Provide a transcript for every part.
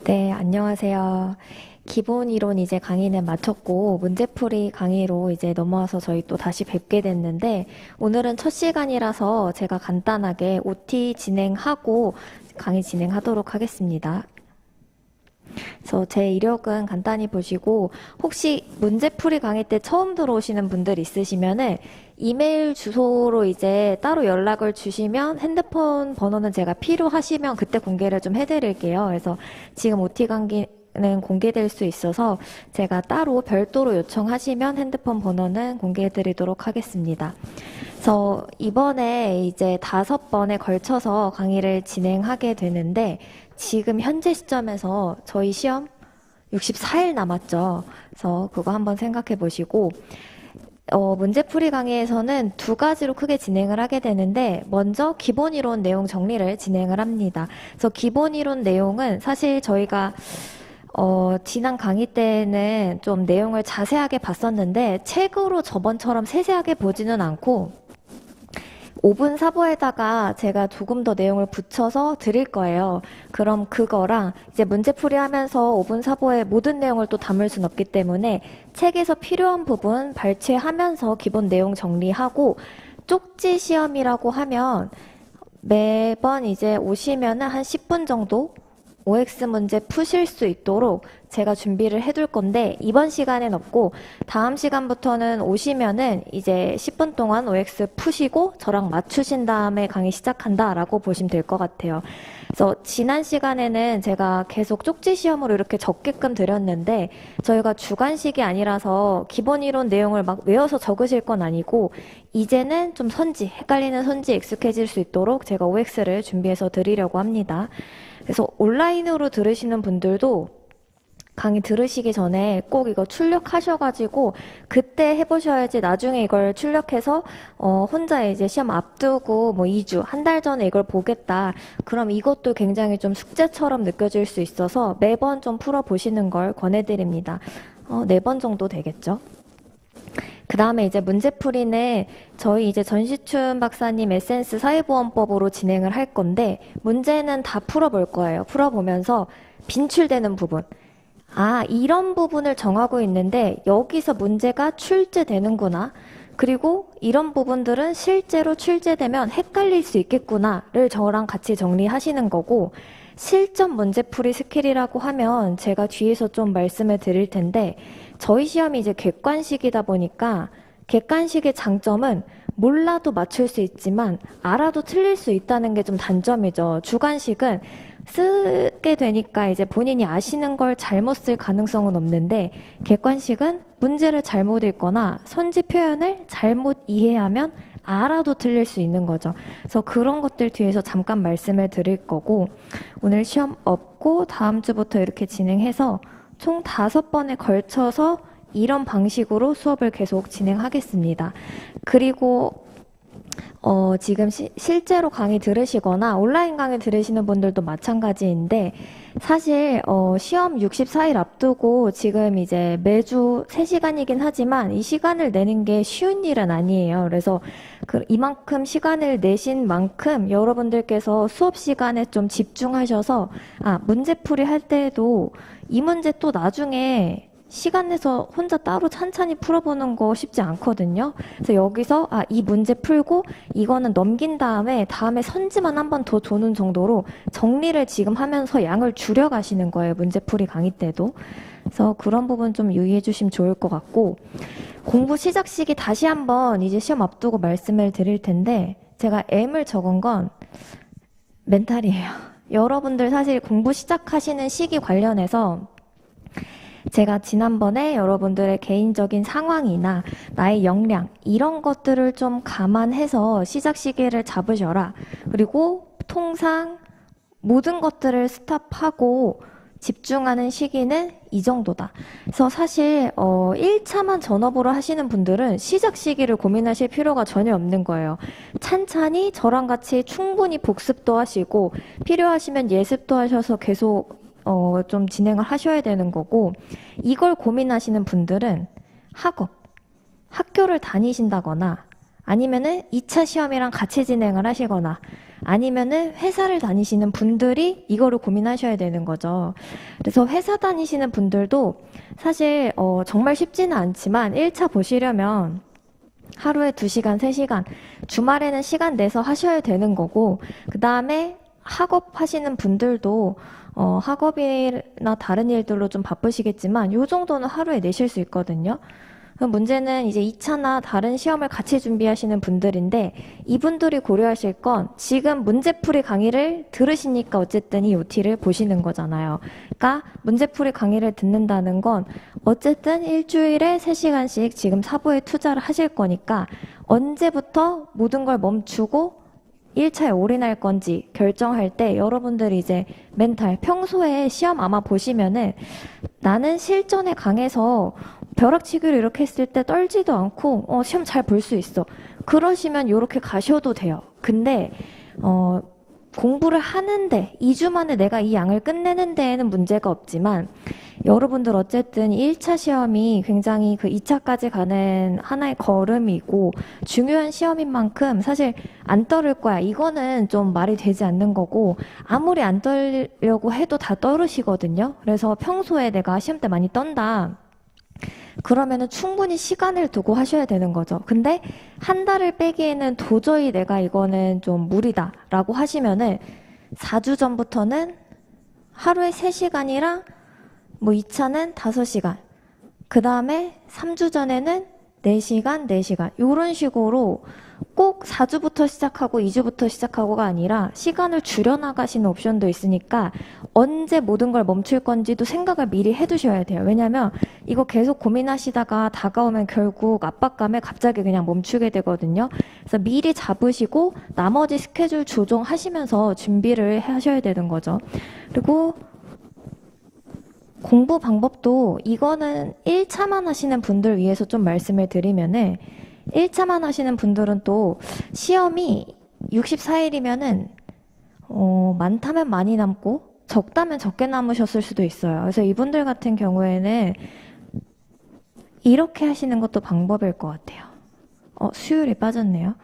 네, 안녕하세요. 기본 이론 이제 강의는 마쳤고, 문제풀이 강의로 이제 넘어와서 저희 또 다시 뵙게 됐는데, 오늘은 첫 시간이라서 제가 간단하게 OT 진행하고 강의 진행하도록 하겠습니다. 그래서 제 이력은 간단히 보시고, 혹시 문제풀이 강의 때 처음 들어오시는 분들 있으시면은, 이메일 주소로 이제 따로 연락을 주시면 핸드폰 번호는 제가 필요하시면 그때 공개를 좀 해드릴게요. 그래서 지금 OT 강의는 공개될 수 있어서 제가 따로 별도로 요청하시면 핸드폰 번호는 공개해드리도록 하겠습니다. 그래서 이번에 이제 5번에 걸쳐서 강의를 진행하게 되는데 지금 현재 시점에서 저희 시험 64일 남았죠. 그래서 그거 한번 생각해 보시고 문제풀이 강의에서는 두 가지로 크게 진행을 하게 되는데 먼저 기본 이론 내용 정리를 진행을 합니다. 그래서 기본 이론 내용은 사실 저희가 지난 강의 때는 좀 내용을 자세하게 봤었는데 책으로 저번처럼 세세하게 보지는 않고 5분 사보에다가 제가 조금 더 내용을 붙여서 드릴 거예요. 그럼 그거랑 이제 문제풀이 하면서 5분 사보에 모든 내용을 또 담을 순 없기 때문에 책에서 필요한 부분 발췌하면서 기본 내용 정리하고 쪽지 시험이라고 하면 매번 이제 오시면은 한 10분 정도 OX 문제 푸실 수 있도록 제가 준비를 해둘 건데 이번 시간엔 없고 다음 시간부터는 오시면은 이제 10분 동안 OX 푸시고 저랑 맞추신 다음에 강의 시작한다라고 보시면 될 것 같아요. 그래서 지난 시간에는 제가 계속 쪽지 시험으로 이렇게 적게끔 드렸는데 저희가 주관식이 아니라서 기본 이론 내용을 막 외워서 적으실 건 아니고 이제는 좀 헷갈리는 선지 익숙해질 수 있도록 제가 OX를 준비해서 드리려고 합니다. 그래서 온라인으로 들으시는 분들도 강의 들으시기 전에 꼭 이거 출력하셔가지고 그때 해보셔야지 나중에 이걸 출력해서 혼자 이제 시험 앞두고 뭐 2주, 한 달 전에 이걸 보겠다. 그럼 이것도 굉장히 좀 숙제처럼 느껴질 수 있어서 매번 좀 풀어보시는 걸 권해드립니다. 4번 정도 되겠죠? 그 다음에 이제 문제풀이는 저희 이제 전시춘 박사님 에센스 사회보험법으로 진행을 할 건데 문제는 다 풀어볼 거예요. 풀어보면서 빈출되는 부분. 이런 부분을 정하고 있는데 여기서 문제가 출제되는구나. 그리고 이런 부분들은 실제로 출제되면 헷갈릴 수 있겠구나를 저랑 같이 정리하시는 거고 실전 문제풀이 스킬이라고 하면 제가 뒤에서 좀 말씀을 드릴 텐데 저희 시험이 이제 객관식이다 보니까 객관식의 장점은 몰라도 맞출 수 있지만 알아도 틀릴 수 있다는 게 좀 단점이죠. 주관식은 쓰게 되니까 이제 본인이 아시는 걸 잘못 쓸 가능성은 없는데 객관식은 문제를 잘못 읽거나 선지 표현을 잘못 이해하면 알아도 틀릴 수 있는 거죠. 그래서 그런 것들 뒤에서 잠깐 말씀을 드릴 거고 오늘 시험 없고 다음 주부터 이렇게 진행해서 총 5번에 걸쳐서 이런 방식으로 수업을 계속 진행하겠습니다. 그리고 지금 실제로 강의 들으시거나 온라인 강의 들으시는 분들도 마찬가지인데 사실 시험 64일 앞두고 지금 이제 매주 3시간이긴 하지만 이 시간을 내는 게 쉬운 일은 아니에요. 그래서 이만큼 시간을 내신 만큼 여러분들께서 수업 시간에 좀 집중하셔서 문제풀이 할 때에도 이 문제 또 나중에 시간 내서 혼자 따로 찬찬히 풀어보는 거 쉽지 않거든요. 그래서 여기서 이 문제 풀고 이거는 넘긴 다음에 선지만 한 번 더 도는 정도로 정리를 지금 하면서 양을 줄여가시는 거예요. 문제풀이 강의 때도. 그래서 그런 부분 좀 유의해 주시면 좋을 것 같고 공부 시작 시기 다시 한번 이제 시험 앞두고 말씀을 드릴 텐데 제가 M을 적은 건 멘탈이에요. 여러분들 사실 공부 시작하시는 시기 관련해서 제가 지난번에 여러분들의 개인적인 상황이나 나의 역량 이런 것들을 좀 감안해서 시작 시기를 잡으셔라. 그리고 통상 모든 것들을 스탑하고 집중하는 시기는 이 정도다. 그래서 사실 1차만 전업으로 하시는 분들은 시작 시기를 고민하실 필요가 전혀 없는 거예요. 찬찬히 저랑 같이 충분히 복습도 하시고 필요하시면 예습도 하셔서 계속 좀 진행을 하셔야 되는 거고 이걸 고민하시는 분들은 학교를 다니신다거나 아니면은 2차 시험이랑 같이 진행을 하시거나 아니면은 회사를 다니시는 분들이 이거를 고민하셔야 되는 거죠. 그래서 회사 다니시는 분들도 사실 정말 쉽지는 않지만 1차 보시려면 하루에 2시간, 3시간, 주말에는 시간 내서 하셔야 되는 거고, 그 다음에 학업 하시는 분들도 학업이나 다른 일들로 좀 바쁘시겠지만 요 정도는 하루에 내실 수 있거든요. 그럼 문제는 이제 2차나 다른 시험을 같이 준비하시는 분들인데 이분들이 고려하실 건 지금 문제풀이 강의를 들으시니까 어쨌든 이 OT를 보시는 거잖아요. 그러니까 문제풀이 강의를 듣는다는 건 어쨌든 일주일에 3시간씩 지금 사보에 투자를 하실 거니까 언제부터 모든 걸 멈추고 1차에 올인할 건지 결정할 때 여러분들이 이제 멘탈, 평소에 시험 아마 보시면은 나는 실전에 강해서 벼락치기를 이렇게 했을 때 떨지도 않고 시험 잘 볼 수 있어. 그러시면 이렇게 가셔도 돼요. 근데 공부를 하는데 2주 만에 내가 이 양을 끝내는 데에는 문제가 없지만 여러분들 어쨌든 1차 시험이 굉장히 그 2차까지 가는 하나의 걸음이고 중요한 시험인 만큼 사실 안 떨을 거야. 이거는 좀 말이 되지 않는 거고 아무리 안 떨려고 해도 다 떨으시거든요. 그래서 평소에 내가 시험 때 많이 떤다. 그러면은 충분히 시간을 두고 하셔야 되는 거죠. 근데 한 달을 빼기에는 도저히 내가 이거는 좀 무리다라고 하시면은 4주 전부터는 하루에 3시간이랑 뭐 2차는 5시간, 그 다음에 3주 전에는 4시간, 4시간 이런 식으로 꼭 4주부터 시작하고 2주부터 시작하고가 아니라 시간을 줄여나가시는 옵션도 있으니까 언제 모든 걸 멈출 건지도 생각을 미리 해두셔야 돼요. 왜냐면 이거 계속 고민하시다가 다가오면 결국 압박감에 갑자기 그냥 멈추게 되거든요. 그래서 미리 잡으시고 나머지 스케줄 조정하시면서 준비를 하셔야 되는 거죠. 그리고 공부 방법도 이거는 1차만 하시는 분들 위해서 좀 말씀을 드리면은 1차만 하시는 분들은 또 시험이 64일이면은 많다면 많이 남고 적다면 적게 남으셨을 수도 있어요. 그래서 이분들 같은 경우에는 이렇게 하시는 것도 방법일 것 같아요. 수요일에 빠졌네요.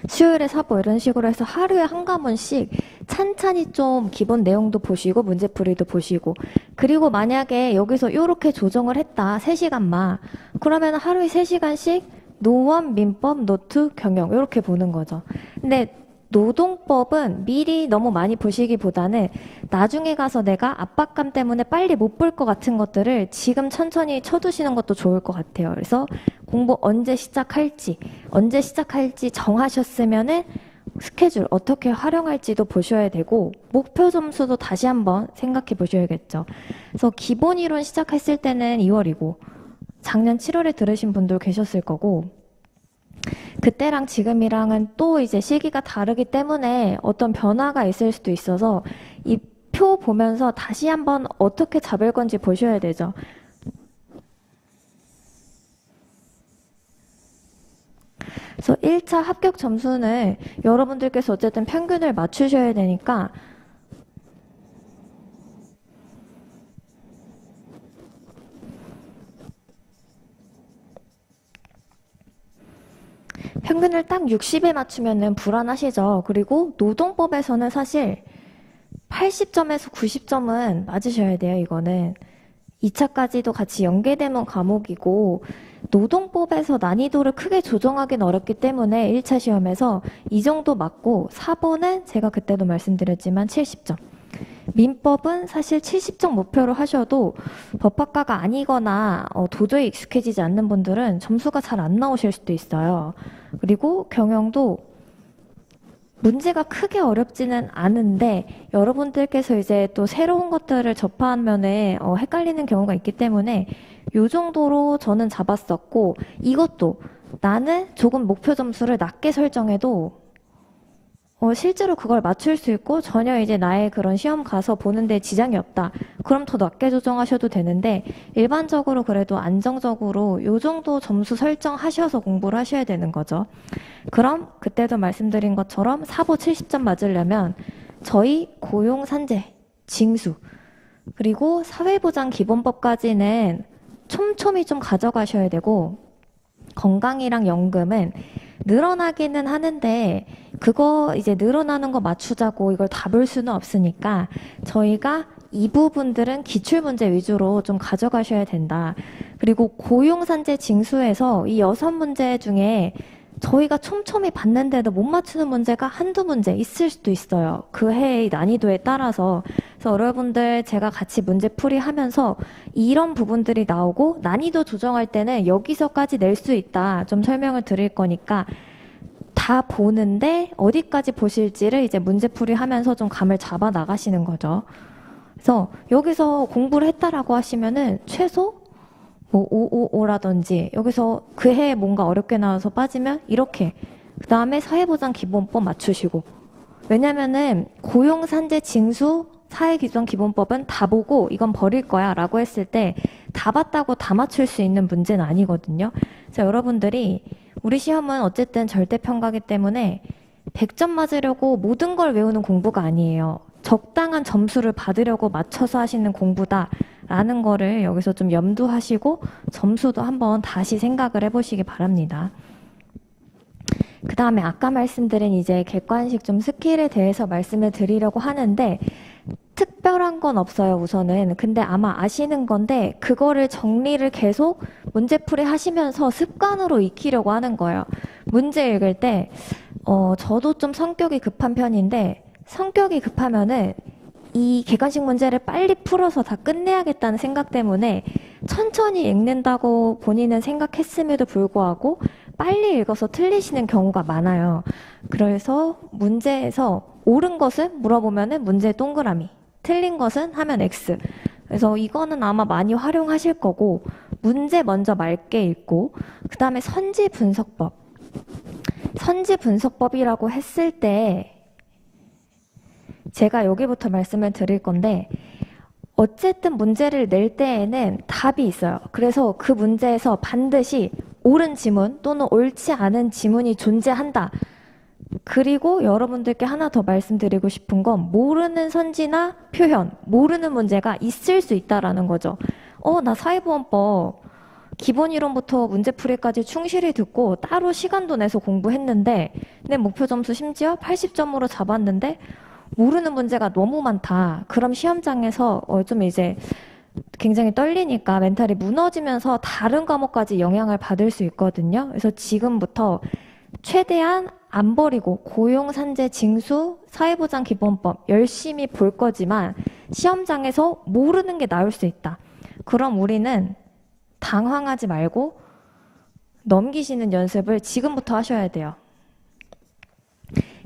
수요일에 사보 이런 식으로 해서 하루에 한 과목씩 찬찬히 좀 기본 내용도 보시고 문제풀이도 보시고 그리고 만약에 여기서 이렇게 조정을 했다 3시간만 그러면 하루에 3시간씩 노원, 민법, 노트, 경영 이렇게 보는 거죠. 근데 노동법은 미리 너무 많이 보시기보다는 나중에 가서 내가 압박감 때문에 빨리 못 볼 것 같은 것들을 지금 천천히 쳐두시는 것도 좋을 것 같아요. 그래서 공부 언제 시작할지 정하셨으면은 스케줄 어떻게 활용할지도 보셔야 되고 목표 점수도 다시 한번 생각해 보셔야겠죠. 그래서 기본 이론 시작했을 때는 2월이고 작년 7월에 들으신 분도 계셨을 거고 그때랑 지금이랑은 또 이제 시기가 다르기 때문에 어떤 변화가 있을 수도 있어서 이 표 보면서 다시 한번 어떻게 잡을 건지 보셔야 되죠. 그래서 1차 합격 점수는 여러분들께서 어쨌든 평균을 맞추셔야 되니까 평균을 딱 60에 맞추면은 불안하시죠. 그리고 노동법에서는 사실 80점에서 90점은 맞으셔야 돼요, 이거는. 2차까지도 같이 연계되는 과목이고, 노동법에서 난이도를 크게 조정하기는 어렵기 때문에 1차 시험에서 이 정도 맞고, 4번은 제가 그때도 말씀드렸지만 70점. 민법은 사실 70점 목표로 하셔도 법학과가 아니거나 도저히 익숙해지지 않는 분들은 점수가 잘 안 나오실 수도 있어요. 그리고 경영도 문제가 크게 어렵지는 않은데 여러분들께서 이제 또 새로운 것들을 접하면은 헷갈리는 경우가 있기 때문에 요 정도로 저는 잡았었고 이것도 나는 조금 목표 점수를 낮게 설정해도 실제로 그걸 맞출 수 있고 전혀 이제 나의 그런 시험 가서 보는데 지장이 없다. 그럼 더 낮게 조정하셔도 되는데 일반적으로 그래도 안정적으로 요 정도 점수 설정하셔서 공부를 하셔야 되는 거죠. 그럼 그때도 말씀드린 것처럼 사보 70점 맞으려면 저희 고용산재, 징수 그리고 사회보장 기본법까지는 촘촘히 좀 가져가셔야 되고 건강이랑 연금은 늘어나기는 하는데 그거 이제 늘어나는 거 맞추자고 이걸 다 볼 수는 없으니까 저희가 이 부분들은 기출문제 위주로 좀 가져가셔야 된다. 그리고 고용산재 징수에서 이 6문제 중에 저희가 촘촘히 봤는데도 못 맞추는 문제가 한두 문제 있을 수도 있어요. 그 해의 난이도에 따라서. 그래서 여러분들 제가 같이 문제풀이 하면서 이런 부분들이 나오고 난이도 조정할 때는 여기서까지 낼 수 있다. 좀 설명을 드릴 거니까 다 보는데 어디까지 보실지를 이제 문제풀이 하면서 좀 감을 잡아 나가시는 거죠. 그래서 여기서 공부를 했다라고 하시면은 최소 뭐 555라든지 여기서 그 해에 뭔가 어렵게 나와서 빠지면 이렇게 그 다음에 사회보장기본법 맞추시고 왜냐면은 고용산재 징수 사회규정기본법은 다 보고 이건 버릴 거야 라고 했을 때 다 봤다고 다 맞출 수 있는 문제는 아니거든요. 그래서 여러분들이 우리 시험은 어쨌든 절대평가기 때문에 100점 맞으려고 모든 걸 외우는 공부가 아니에요. 적당한 점수를 받으려고 맞춰서 하시는 공부다라는 거를 여기서 좀 염두하시고 점수도 한번 다시 생각을 해보시기 바랍니다. 그 다음에 아까 말씀드린 이제 객관식 좀 스킬에 대해서 말씀을 드리려고 하는데 특별한 건 없어요, 우선은. 근데 아마 아시는 건데 그거를 정리를 계속 문제풀이 하시면서 습관으로 익히려고 하는 거예요. 문제 읽을 때 저도 좀 성격이 급한 편인데 성격이 급하면은 이 객관식 문제를 빨리 풀어서 다 끝내야겠다는 생각 때문에 천천히 읽는다고 본인은 생각했음에도 불구하고 빨리 읽어서 틀리시는 경우가 많아요. 그래서 문제에서 옳은 것은 물어보면은 문제 동그라미, 틀린 것은 하면 X. 그래서 이거는 아마 많이 활용하실 거고 문제 먼저 맑게 읽고 그 다음에 선지 분석법. 선지 분석법이라고 했을 때 제가 여기부터 말씀을 드릴 건데 어쨌든 문제를 낼 때에는 답이 있어요. 그래서 그 문제에서 반드시 옳은 지문 또는 옳지 않은 지문이 존재한다. 그리고 여러분들께 하나 더 말씀드리고 싶은 건 모르는 선지나 표현, 모르는 문제가 있을 수 있다라는 거죠. 나 사회보험법 기본 이론부터 문제풀이까지 충실히 듣고 따로 시간도 내서 공부했는데 내 목표 점수 심지어 80점으로 잡았는데 모르는 문제가 너무 많다. 그럼 시험장에서 좀 이제 굉장히 떨리니까 멘탈이 무너지면서 다른 과목까지 영향을 받을 수 있거든요. 그래서 지금부터 최대한 안 버리고 고용산재 징수 사회보장기본법 열심히 볼 거지만 시험장에서 모르는 게 나올 수 있다. 그럼 우리는 당황하지 말고 넘기시는 연습을 지금부터 하셔야 돼요.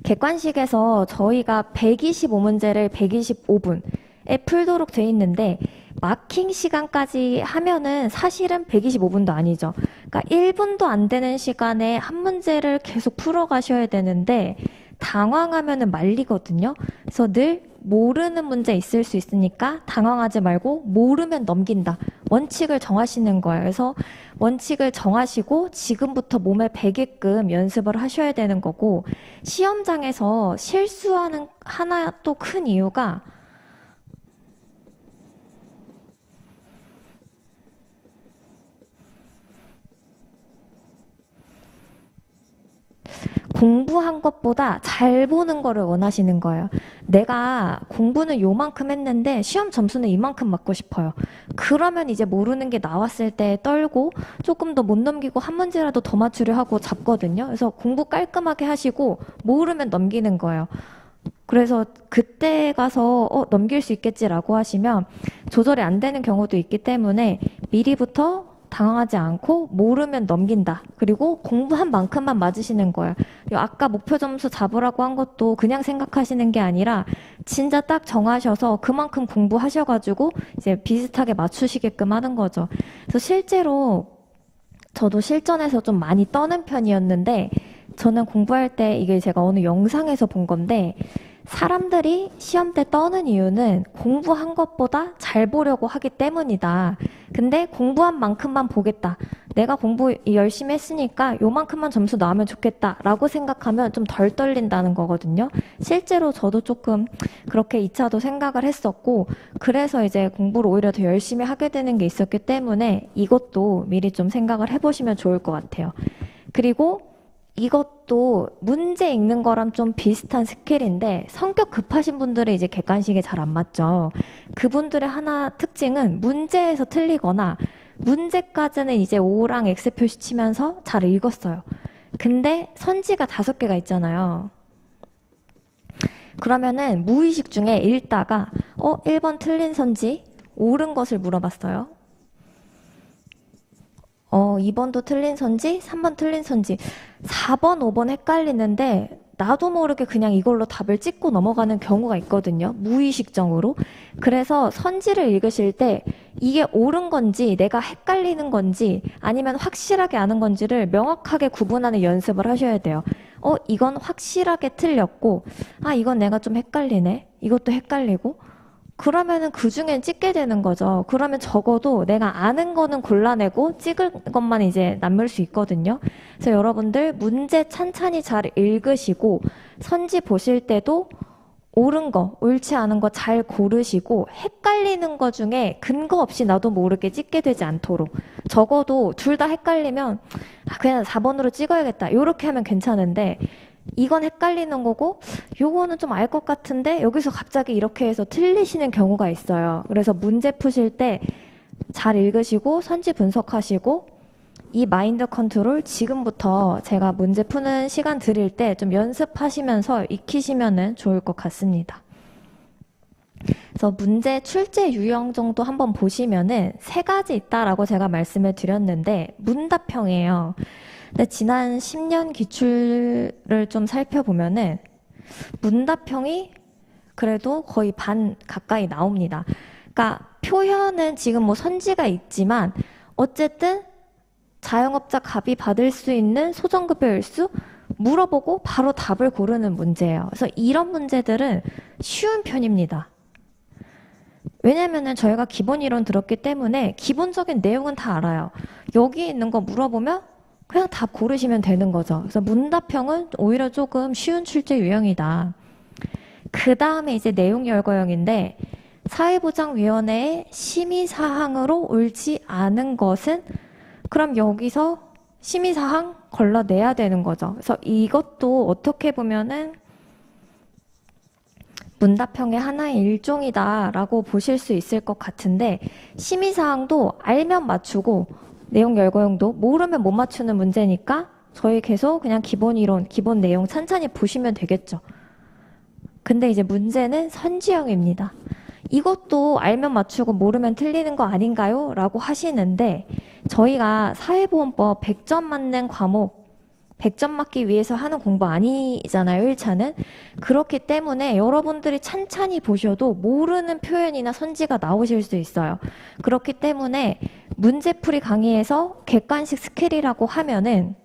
객관식에서 저희가 125문제를 125분에 풀도록 돼 있는데 마킹 시간까지 하면은 사실은 125분도 아니죠. 그러니까 1분도 안 되는 시간에 한 문제를 계속 풀어가셔야 되는데 당황하면은 말리거든요. 그래서 늘 모르는 문제 있을 수 있으니까 당황하지 말고 모르면 넘긴다. 원칙을 정하시는 거예요. 그래서 원칙을 정하시고 지금부터 몸에 배게끔 연습을 하셔야 되는 거고 시험장에서 실수하는 하나 또 큰 이유가 공부한 것보다 잘 보는 거를 원하시는 거예요. 내가 공부는 요만큼 했는데 시험 점수는 이만큼 맞고 싶어요. 그러면 이제 모르는 게 나왔을 때 떨고 조금 더 못 넘기고 한 문제라도 더 맞추려 하고 잡거든요. 그래서 공부 깔끔하게 하시고 모르면 넘기는 거예요. 그래서 그때 가서 넘길 수 있겠지라고 하시면 조절이 안 되는 경우도 있기 때문에 미리부터 당황하지 않고 모르면 넘긴다. 그리고 공부한 만큼만 맞으시는 거예요. 그리고 아까 목표 점수 잡으라고 한 것도 그냥 생각하시는 게 아니라 진짜 딱 정하셔서 그만큼 공부하셔가지고 이제 비슷하게 맞추시게끔 하는 거죠. 그래서 실제로 저도 실전에서 좀 많이 떠는 편이었는데 저는 공부할 때 이게 제가 어느 영상에서 본 건데 사람들이 시험 때 떠는 이유는 공부한 것보다 잘 보려고 하기 때문이다. 근데 공부한 만큼만 보겠다. 내가 공부 열심히 했으니까 요만큼만 점수 나오면 좋겠다. 라고 생각하면 좀 덜 떨린다는 거거든요. 실제로 저도 조금 그렇게 2차도 생각을 했었고 그래서 이제 공부를 오히려 더 열심히 하게 되는 게 있었기 때문에 이것도 미리 좀 생각을 해보시면 좋을 것 같아요. 그리고 이것도 문제 읽는 거랑 좀 비슷한 스킬인데 성격 급하신 분들은 이제 객관식이 잘 안 맞죠. 그분들의 하나 특징은 문제에서 틀리거나 문제까지는 이제 O랑 X 표시 치면서 잘 읽었어요. 근데 선지가 5개가 있잖아요. 그러면은 무의식 중에 읽다가 1번 틀린 선지, 옳은 것을 물어봤어요. 2번도 틀린 선지, 3번 틀린 선지, 4번, 5번 헷갈리는데 나도 모르게 그냥 이걸로 답을 찍고 넘어가는 경우가 있거든요. 무의식적으로. 그래서 선지를 읽으실 때 이게 옳은 건지 내가 헷갈리는 건지 아니면 확실하게 아는 건지를 명확하게 구분하는 연습을 하셔야 돼요. 이건 확실하게 틀렸고, 이건 내가 좀 헷갈리네. 이것도 헷갈리고. 그러면은 그 중엔 찍게 되는 거죠. 그러면 적어도 내가 아는 거는 골라내고 찍을 것만 이제 남을 수 있거든요. 그래서 여러분들 문제 찬찬히 잘 읽으시고 선지 보실 때도 옳은 거, 옳지 않은 거 잘 고르시고 헷갈리는 거 중에 근거 없이 나도 모르게 찍게 되지 않도록 적어도 둘 다 헷갈리면 그냥 4번으로 찍어야겠다. 이렇게 하면 괜찮은데 이건 헷갈리는 거고 요거는 좀 알 것 같은데 여기서 갑자기 이렇게 해서 틀리시는 경우가 있어요. 그래서 문제 푸실 때 잘 읽으시고 선지 분석하시고 이 마인드 컨트롤 지금부터 제가 문제 푸는 시간 드릴 때 좀 연습하시면서 익히시면 좋을 것 같습니다. 그래서 문제 출제 유형 정도 한번 보시면은 3가지 있다라고 제가 말씀을 드렸는데 문답형이에요. 근데 지난 10년 기출을 좀 살펴보면은 문답형이 그래도 거의 반 가까이 나옵니다. 그러니까 표현은 지금 뭐 선지가 있지만 어쨌든 자영업자 갑이 받을 수 있는 소정급여 일수 물어보고 바로 답을 고르는 문제예요. 그래서 이런 문제들은 쉬운 편입니다. 왜냐면은 저희가 기본 이론 들었기 때문에 기본적인 내용은 다 알아요. 여기 있는 거 물어보면 그냥 답 고르시면 되는 거죠. 그래서 문답형은 오히려 조금 쉬운 출제 유형이다. 그 다음에 이제 내용 열거형인데 사회보장위원회의 심의사항으로 옳지 않은 것은 그럼 여기서 심의사항 걸러내야 되는 거죠. 그래서 이것도 어떻게 보면은 문답형의 하나의 일종이다라고 보실 수 있을 것 같은데 심의사항도 알면 맞추고 내용 열거형도 모르면 못 맞추는 문제니까 저희 계속 그냥 기본 이론, 기본 내용 찬찬히 보시면 되겠죠. 근데 이제 문제는 선지형입니다. 이것도 알면 맞추고 모르면 틀리는 거 아닌가요? 라고 하시는데 저희가 사회보험법 100점 맞는 과목 100점 맞기 위해서 하는 공부 아니잖아요, 1차는. 그렇기 때문에 여러분들이 찬찬히 보셔도 모르는 표현이나 선지가 나오실 수 있어요. 그렇기 때문에 문제풀이 강의에서 객관식 스킬이라고 하면은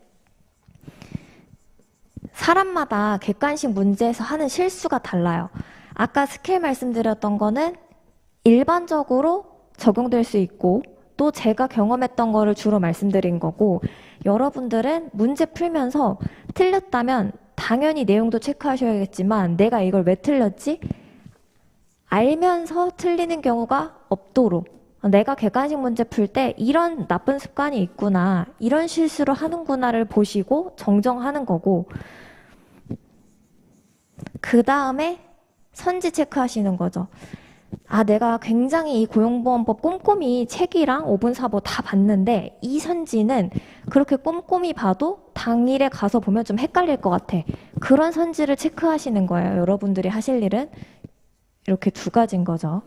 사람마다 객관식 문제에서 하는 실수가 달라요. 아까 스킬 말씀드렸던 거는 일반적으로 적용될 수 있고 또 제가 경험했던 거를 주로 말씀드린 거고 여러분들은 문제 풀면서 틀렸다면 당연히 내용도 체크하셔야겠지만 내가 이걸 왜 틀렸지? 알면서 틀리는 경우가 없도록 내가 객관식 문제 풀 때 이런 나쁜 습관이 있구나 이런 실수를 하는구나를 보시고 정정하는 거고 그 다음에 선지 체크하시는 거죠. 내가 굉장히 이 고용보험법 꼼꼼히 책이랑 5분 사보 다 봤는데 이 선지는 그렇게 꼼꼼히 봐도 당일에 가서 보면 좀 헷갈릴 것 같아. 그런 선지를 체크하시는 거예요. 여러분들이 하실 일은 이렇게 2가지인 거죠.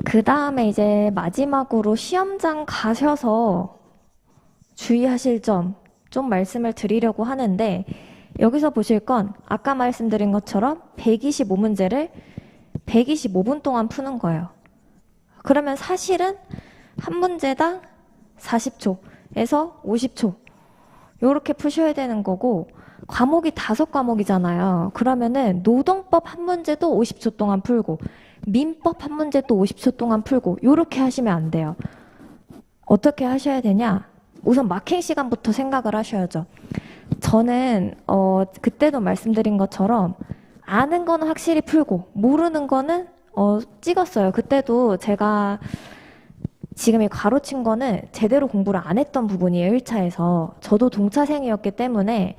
그 다음에 이제 마지막으로 시험장 가셔서 주의하실 점 좀 말씀을 드리려고 하는데 여기서 보실 건 아까 말씀드린 것처럼 125문제를 125분 동안 푸는 거예요. 그러면 사실은 한 문제당 40초에서 50초 이렇게 푸셔야 되는 거고 과목이 5과목이잖아요. 그러면은 노동법 한 문제도 50초 동안 풀고 민법 한 문제도 50초 동안 풀고 이렇게 하시면 안 돼요. 어떻게 하셔야 되냐? 우선 마킹 시간부터 생각을 하셔야죠. 저는 그때도 말씀드린 것처럼 아는 거는 확실히 풀고 모르는 거는 찍었어요. 그때도 제가 지금 이 가로친 거는 제대로 공부를 안 했던 부분이에요, 1차에서. 저도 동차생이었기 때문에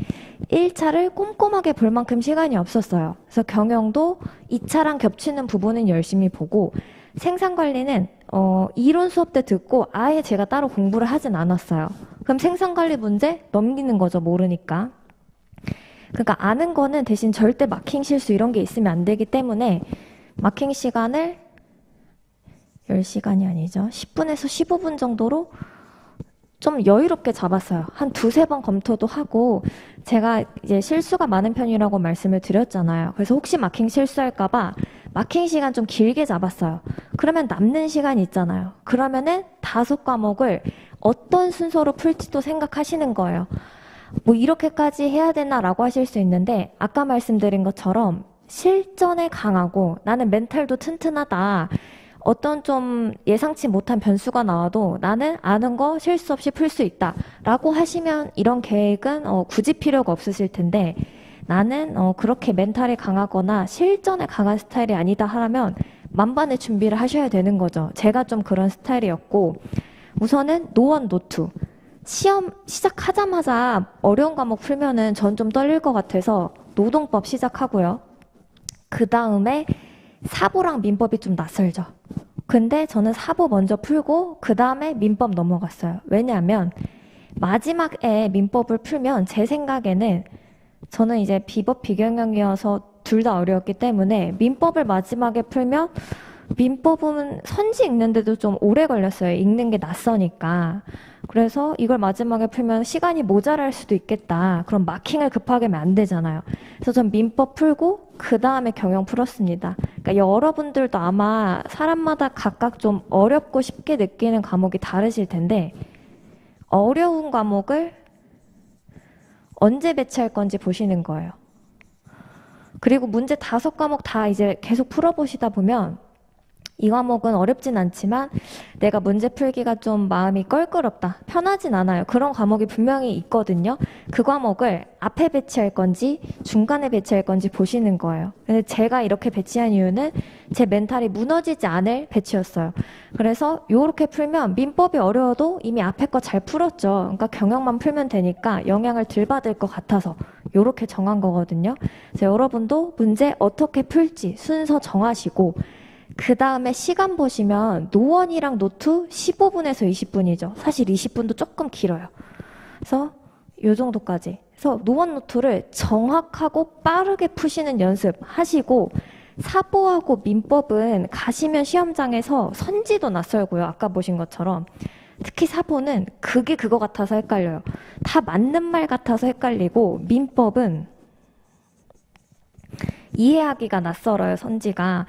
1차를 꼼꼼하게 볼 만큼 시간이 없었어요. 그래서 경영도 2차랑 겹치는 부분은 열심히 보고, 생산관리는 이론 수업 때 듣고 아예 제가 따로 공부를 하진 않았어요. 그럼 생산관리 문제 넘기는 거죠, 모르니까. 그러니까 아는 거는 대신 절대 마킹 실수 이런 게 있으면 안 되기 때문에 마킹 시간을 10시간이 아니죠. 10분에서 15분 정도로 좀 여유롭게 잡았어요. 한 두세 번 검토도 하고, 제가 이제 실수가 많은 편이라고 말씀을 드렸잖아요. 그래서 혹시 마킹 실수할까봐 마킹 시간 좀 길게 잡았어요. 그러면 남는 시간이 있잖아요. 그러면은 5과목을 어떤 순서로 풀지도 생각하시는 거예요. 뭐 이렇게까지 해야 되나라고 하실 수 있는데, 아까 말씀드린 것처럼 실전에 강하고 나는 멘탈도 튼튼하다. 어떤 좀 예상치 못한 변수가 나와도 나는 아는 거 실수 없이 풀 수 있다 라고 하시면 이런 계획은 굳이 필요가 없으실 텐데, 나는 그렇게 멘탈이 강하거나 실전에 강한 스타일이 아니다 하면 만반의 준비를 하셔야 되는 거죠. 제가 좀 그런 스타일이었고, 우선은 노원 노투 시험 시작하자마자 어려운 과목 풀면은 전 좀 떨릴 것 같아서 노동법 시작하고요. 그 다음에 사보랑 민법이 좀 낯설죠. 근데 저는 사보 먼저 풀고 그 다음에 민법 넘어갔어요. 왜냐하면 마지막에 민법을 풀면 제 생각에는, 저는 이제 비법 비경영이어서 둘 다 어려웠기 때문에 민법을 마지막에 풀면, 민법은 선지 읽는데도 좀 오래 걸렸어요. 읽는 게 낯서니까. 그래서 이걸 마지막에 풀면 시간이 모자랄 수도 있겠다. 그럼 마킹을 급하게 하면 안 되잖아요. 그래서 전 민법 풀고 그 다음에 경영 풀었습니다. 그러니까 여러분들도 아마 사람마다 각각 좀 어렵고 쉽게 느끼는 과목이 다르실 텐데, 어려운 과목을 언제 배치할 건지 보시는 거예요. 그리고 문제 5과목 다 이제 계속 풀어보시다 보면 이 과목은 어렵진 않지만 내가 문제 풀기가 좀 마음이 껄끄럽다, 편하진 않아요. 그런 과목이 분명히 있거든요. 그 과목을 앞에 배치할 건지 중간에 배치할 건지 보시는 거예요. 근데 제가 이렇게 배치한 이유는 제 멘탈이 무너지지 않을 배치였어요. 그래서 요렇게 풀면 민법이 어려워도 이미 앞에 거 잘 풀었죠. 그러니까 경영만 풀면 되니까 영향을 덜 받을 것 같아서 요렇게 정한 거거든요. 그래서 여러분도 문제 어떻게 풀지 순서 정하시고, 그 다음에 시간 보시면 노원이랑 노투 15분에서 20분이죠. 사실 20분도 조금 길어요. 그래서 요 정도까지. 그래서 노원 노투를 정확하고 빠르게 푸시는 연습 하시고, 사보하고 민법은 가시면 시험장에서 선지도 낯설고요. 아까 보신 것처럼. 특히 사보는 그게 그거 같아서 헷갈려요. 다 맞는 말 같아서 헷갈리고, 민법은 이해하기가 낯설어요, 선지가.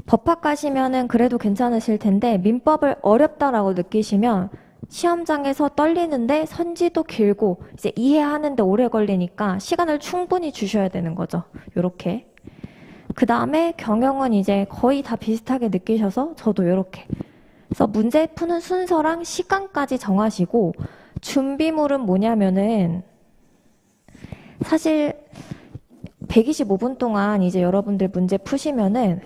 법학 가시면은 그래도 괜찮으실 텐데, 민법을 어렵다라고 느끼시면 시험장에서 떨리는데 선지도 길고 이제 이해하는데 오래 걸리니까 시간을 충분히 주셔야 되는 거죠. 요렇게. 그 다음에 경영은 이제 거의 다 비슷하게 느끼셔서 저도 요렇게. 그래서 문제 푸는 순서랑 시간까지 정하시고, 준비물은 뭐냐면은 사실 125분 동안 이제 여러분들 문제 푸시면은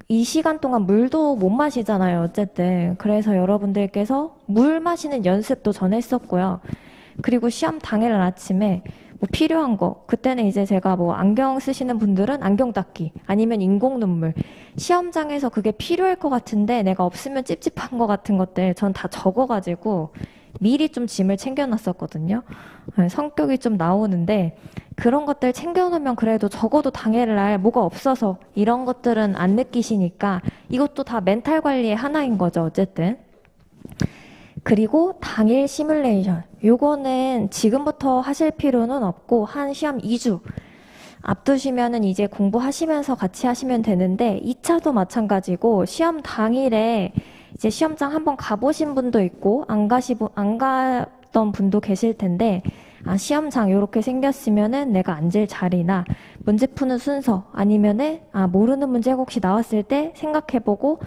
이 시간 동안 물도 못 마시잖아요, 어쨌든. 그래서 여러분들께서 물 마시는 연습도 전 했었고요. 그리고 시험 당일 아침에 뭐 필요한 거, 그때는 이제 제가 뭐 안경 쓰시는 분들은 안경 닦기, 아니면 인공 눈물, 시험장에서 그게 필요할 것 같은데 내가 없으면 찝찝한 것 같은 것들 전 다 적어가지고 미리 좀 짐을 챙겨놨었거든요. 성격이 좀 나오는데 그런 것들 챙겨놓으면 그래도 적어도 당일날 뭐가 없어서 이런 것들은 안 느끼시니까 이것도 다 멘탈 관리의 하나인 거죠, 어쨌든. 그리고 당일 시뮬레이션. 요거는 지금부터 하실 필요는 없고 한 시험 2주 앞두시면은 이제 공부하시면서 같이 하시면 되는데, 2차도 마찬가지고 시험 당일에 이제 시험장 한번 가보신 분도 있고 안 갔던 분도 계실 텐데, 시험장 이렇게 생겼으면은 내가 앉을 자리나 문제 푸는 순서, 아니면은 모르는 문제가 혹시 나왔을 때 생각해보고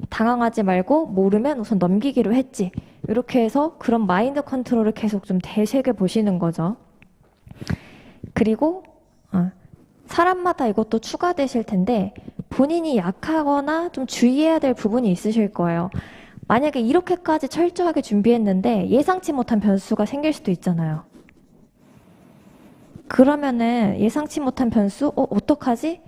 당황하지 말고 모르면 우선 넘기기로 했지, 이렇게 해서 그런 마인드 컨트롤을 계속 좀 되새겨 보시는 거죠. 그리고 사람마다 이것도 추가되실 텐데, 본인이 약하거나 좀 주의해야 될 부분이 있으실 거예요. 만약에 이렇게까지 철저하게 준비했는데 예상치 못한 변수가 생길 수도 있잖아요. 그러면은 예상치 못한 변수, 어떡하지?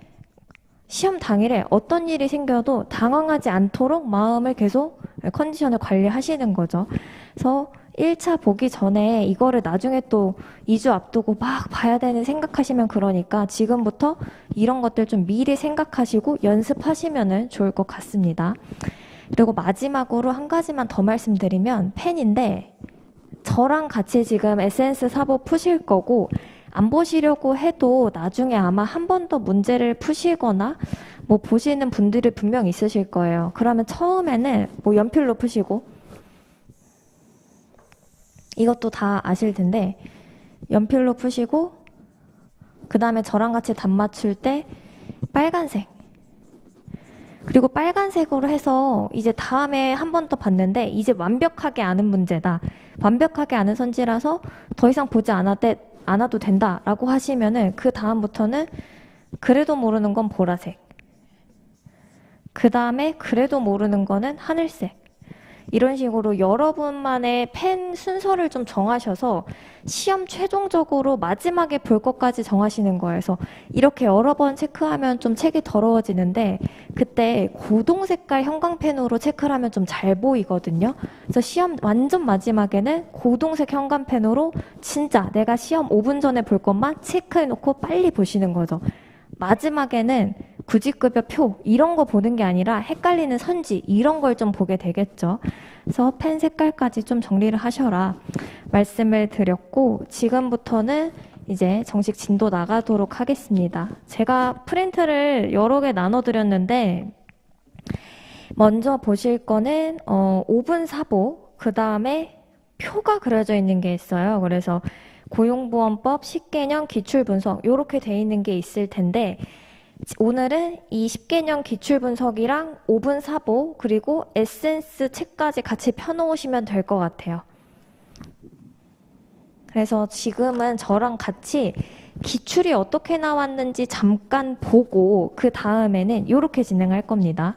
시험 당일에 어떤 일이 생겨도 당황하지 않도록 마음을 계속 컨디션을 관리하시는 거죠. 그래서 1차 보기 전에 이거를 나중에 또 2주 앞두고 막 봐야 되는 생각하시면 그러니까 지금부터 이런 것들 좀 미리 생각하시고 연습하시면 좋을 것 같습니다. 그리고 마지막으로 한 가지만 더 말씀드리면 펜인데 저랑 같이 지금 에센스 사보 푸실 거고 안 보시려고 해도 나중에 아마 한 번 더 문제를 푸시거나 뭐 보시는 분들이 분명 있으실 거예요. 그러면 처음에는 뭐 연필로 푸시고 이것도 다 아실 텐데 연필로 푸시고 그 다음에 저랑 같이 답 맞출 때 빨간색 그리고 빨간색으로 해서 이제 다음에 한 번 더 봤는데 이제 완벽하게 아는 문제다. 완벽하게 아는 선지라서 더 이상 보지 않아도 된다라고 하시면은 그 다음부터는 그래도 모르는 건 보라색. 그 다음에 그래도 모르는 거는 하늘색. 이런 식으로 여러분만의 펜 순서를 좀 정하셔서 시험 최종적으로 마지막에 볼 것까지 정하시는 거예요. 그래서 이렇게 여러 번 체크하면 좀 책이 더러워지는데 그때 고동 색깔 형광펜으로 체크를 하면 좀 잘 보이거든요. 그래서 시험 완전 마지막에는 고동색 형광펜으로 진짜 내가 시험 5분 전에 볼 것만 체크해놓고 빨리 보시는 거죠. 마지막에는 구직급여 표 이런 거 보는 게 아니라 헷갈리는 선지 이런 걸 좀 보게 되겠죠. 그래서 펜 색깔까지 좀 정리를 하셔라 말씀을 드렸고 지금부터는 이제 정식 진도 나가도록 하겠습니다. 제가 프린트를 여러 개 나눠드렸는데 먼저 보실 거는 5분 사보 그 다음에 표가 그려져 있는 게 있어요. 그래서 고용보험법, 식개념, 기출분석 이렇게 돼 있는 게 있을 텐데 오늘은 이 10개년 기출분석이랑 5분 사보 그리고 에센스 책까지 같이 펴놓으시면 될 것 같아요. 그래서 지금은 저랑 같이 기출이 어떻게 나왔는지 잠깐 보고 그 다음에는 이렇게 진행할 겁니다.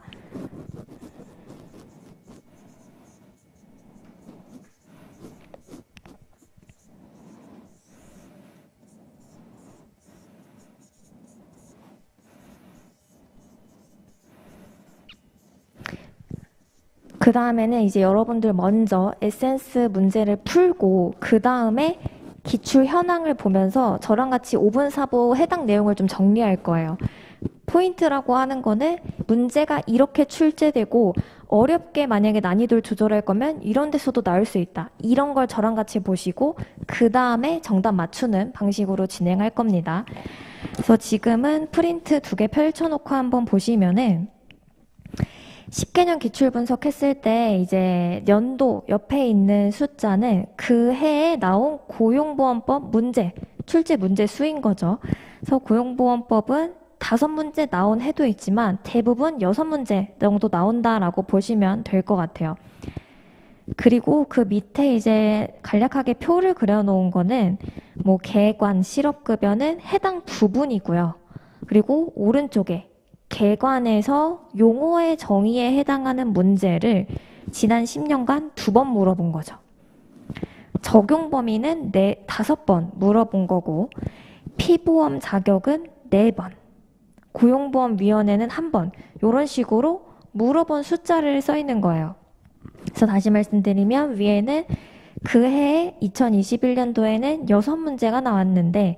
그 다음에는 이제 여러분들 먼저 에센스 문제를 풀고 그 다음에 기출 현황을 보면서 저랑 같이 5분 사보 해당 내용을 좀 정리할 거예요. 포인트라고 하는 거는 문제가 이렇게 출제되고 어렵게 만약에 난이도를 조절할 거면 이런 데서도 나올 수 있다. 이런 걸 저랑 같이 보시고 그 다음에 정답 맞추는 방식으로 진행할 겁니다. 그래서 지금은 프린트 2개 펼쳐놓고 한번 보시면은 10개년 기출 분석했을 때 이제 연도 옆에 있는 숫자는 그 해에 나온 고용보험법 문제, 출제 문제 수인 거죠. 그래서 고용보험법은 5문제 나온 해도 있지만 대부분 6문제 정도 나온다라고 보시면 될 것 같아요. 그리고 그 밑에 이제 간략하게 표를 그려놓은 거는 뭐 개관, 실업급여는 해당 부분이고요. 그리고 오른쪽에 개관에서 용어의 정의에 해당하는 문제를 지난 10년간 2번 물어본 거죠. 적용 범위는 5번 물어본 거고 피보험 자격은 4번, 고용보험위원회는 1번 이런 식으로 물어본 숫자를 써 있는 거예요. 그래서 다시 말씀드리면 위에는 그 해에 2021년도에는 6문제가 나왔는데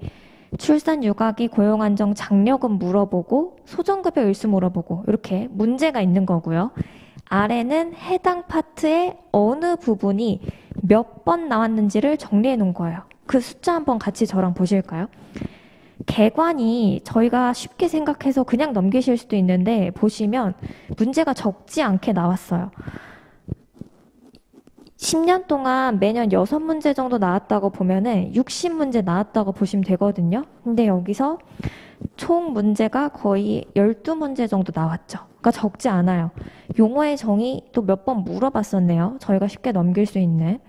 출산 육아기 고용안정 장려금 물어보고 소정급여 일수 물어보고 이렇게 문제가 있는 거고요. 아래는 해당 파트의 어느 부분이 몇 번 나왔는지를 정리해 놓은 거예요. 그 숫자 한번 같이 저랑 보실까요? 개관이 저희가 쉽게 생각해서 그냥 넘기실 수도 있는데 보시면 문제가 적지 않게 나왔어요. 10년 동안 매년 6문제 정도 나왔다고 보면은 60문제 나왔다고 보시면 되거든요. 근데 여기서 총 문제가 거의 12문제 정도 나왔죠. 그러니까 적지 않아요. 용어의 정의 또 몇 번 물어봤었네요. 저희가 쉽게 넘길 수 있는.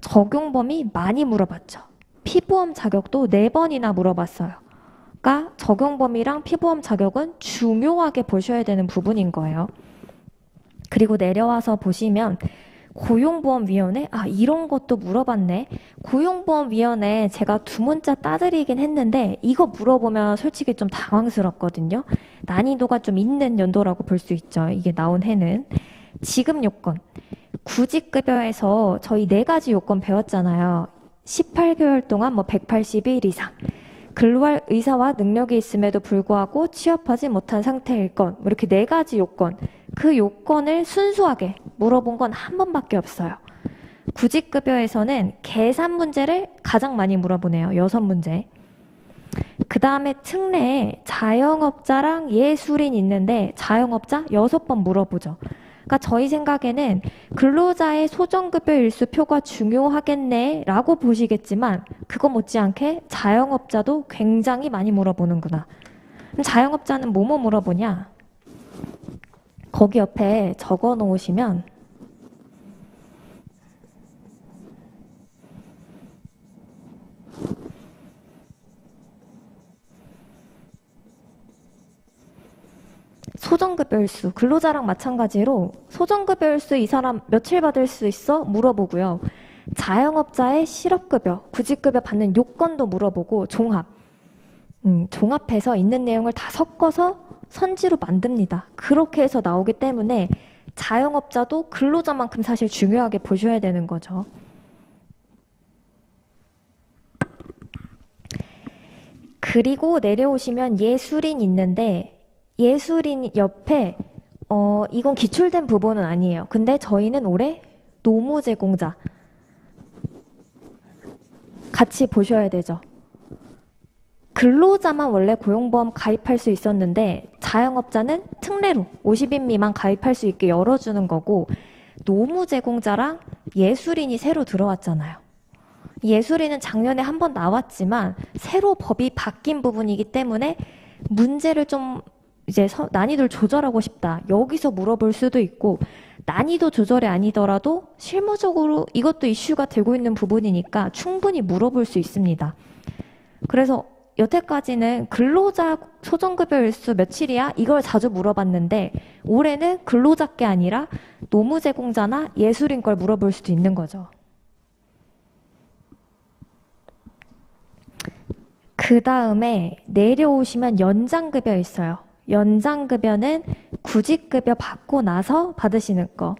적용 범위 많이 물어봤죠. 피보험 자격도 4번이나 물어봤어요. 그러니까 적용 범위랑 피보험 자격은 중요하게 보셔야 되는 부분인 거예요. 그리고 내려와서 보시면 고용보험위원회? 아, 이런 것도 물어봤네. 고용보험위원회 제가 두 문자 따드리긴 했는데 이거 물어보면 솔직히 좀 당황스럽거든요. 난이도가 좀 있는 연도라고 볼 수 있죠. 이게 나온 해는. 지급요건. 구직급여에서 저희 네 가지 요건 배웠잖아요. 18개월 동안 뭐 180일 이상. 근로할 의사와 능력이 있음에도 불구하고 취업하지 못한 상태일 것. 뭐 이렇게 네 가지 요건. 그 요건을 순수하게 물어본 건 한 번밖에 없어요. 구직급여에서는 계산 문제를 가장 많이 물어보네요. 6문제. 그 다음에 특례에 자영업자랑 예술인 있는데 자영업자 6번 물어보죠. 그러니까 저희 생각에는 근로자의 소정급여 일수표가 중요하겠네 라고 보시겠지만 그거 못지않게 자영업자도 굉장히 많이 물어보는구나. 그럼 자영업자는 뭐뭐 물어보냐? 거기 옆에 적어 놓으시면 소정급여일수, 근로자랑 마찬가지로 소정급여일수 이 사람 며칠 받을 수 있어? 물어보고요. 자영업자의 실업급여, 구직급여 받는 요건도 물어보고 종합. 종합해서 있는 내용을 다 섞어서 선지로 만듭니다. 그렇게 해서 나오기 때문에 자영업자도 근로자만큼 사실 중요하게 보셔야 되는 거죠. 그리고 내려오시면 예술인 있는데 예술인 옆에 이건 기출된 부분은 아니에요. 근데 저희는 올해 노무 제공자 같이 보셔야 되죠. 근로자만 원래 고용보험 가입할 수 있었는데 자영업자는 특례로 50인 미만 가입할 수 있게 열어주는 거고 노무 제공자랑 예술인이 새로 들어왔잖아요. 예술인은 작년에 한 번 나왔지만 새로 법이 바뀐 부분이기 때문에 문제를 좀 이제 난이도를 조절하고 싶다. 여기서 물어볼 수도 있고 난이도 조절이 아니더라도 실무적으로 이것도 이슈가 되고 있는 부분이니까 충분히 물어볼 수 있습니다. 그래서 여태까지는 근로자 소정급여 일수 며칠이야? 이걸 자주 물어봤는데 올해는 근로자께 아니라 노무 제공자나 예술인 걸 물어볼 수도 있는 거죠. 그 다음에 내려오시면 연장급여 있어요. 연장급여는 구직급여 받고 나서 받으시는 거.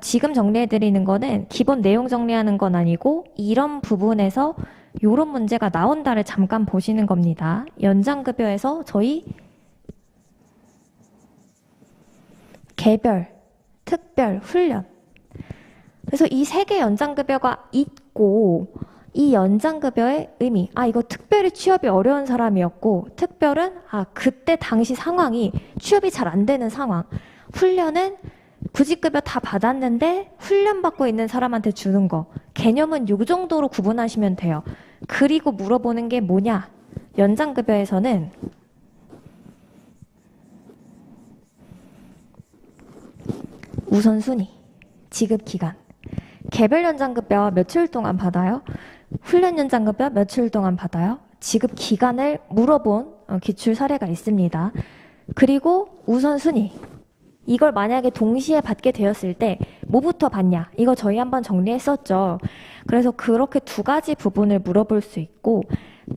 지금 정리해드리는 거는 기본 내용 정리하는 건 아니고 이런 부분에서 이런 문제가 나온다를 잠깐 보시는 겁니다. 연장급여에서 저희 개별, 특별, 훈련. 그래서 이 세 개 연장급여가 있고 이 연장급여의 의미, 이거 특별히 취업이 어려운 사람이었고 특별은 그때 당시 상황이 취업이 잘 안 되는 상황. 훈련은 구직급여 다 받았는데 훈련 받고 있는 사람한테 주는 거. 개념은 이 정도로 구분하시면 돼요. 그리고 물어보는 게 뭐냐? 연장급여에서는 우선순위, 지급기간. 개별 연장급여 며칠 동안 받아요? 훈련 연장급여 며칠 동안 받아요? 지급 기간을 물어본 기출 사례가 있습니다. 그리고 우선순위. 이걸 만약에 동시에 받게 되었을 때 뭐부터 받냐? 이거 저희 한번 정리했었죠. 그래서 그렇게 두 가지 부분을 물어볼 수 있고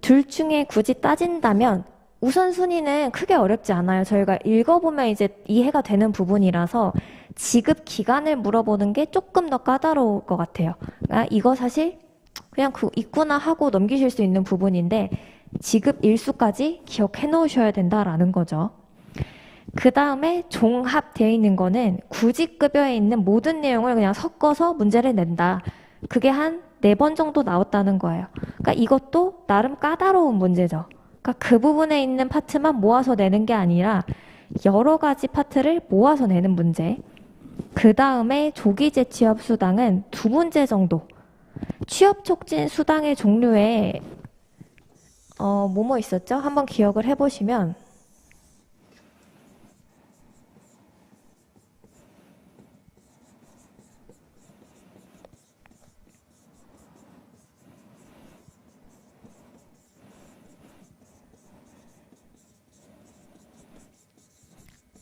둘 중에 굳이 따진다면 우선순위는 크게 어렵지 않아요. 저희가 읽어보면 이제 이해가 되는 부분이라서 지급 기간을 물어보는 게 조금 더 까다로울 것 같아요. 이거 사실 그냥 있구나 하고 넘기실 수 있는 부분인데 지급 일수까지 기억해 놓으셔야 된다라는 거죠. 그 다음에 종합되어 있는 거는 구직급여에 있는 모든 내용을 그냥 섞어서 문제를 낸다. 그게 한 4번 정도 나왔다는 거예요. 그러니까 이것도 나름 까다로운 문제죠. 그러니까 그 부분에 있는 파트만 모아서 내는 게 아니라 여러 가지 파트를 모아서 내는 문제. 그 다음에 조기 재취업 수당은 2문제 정도. 취업 촉진 수당의 종류에 뭐뭐 있었죠? 한번 기억을 해보시면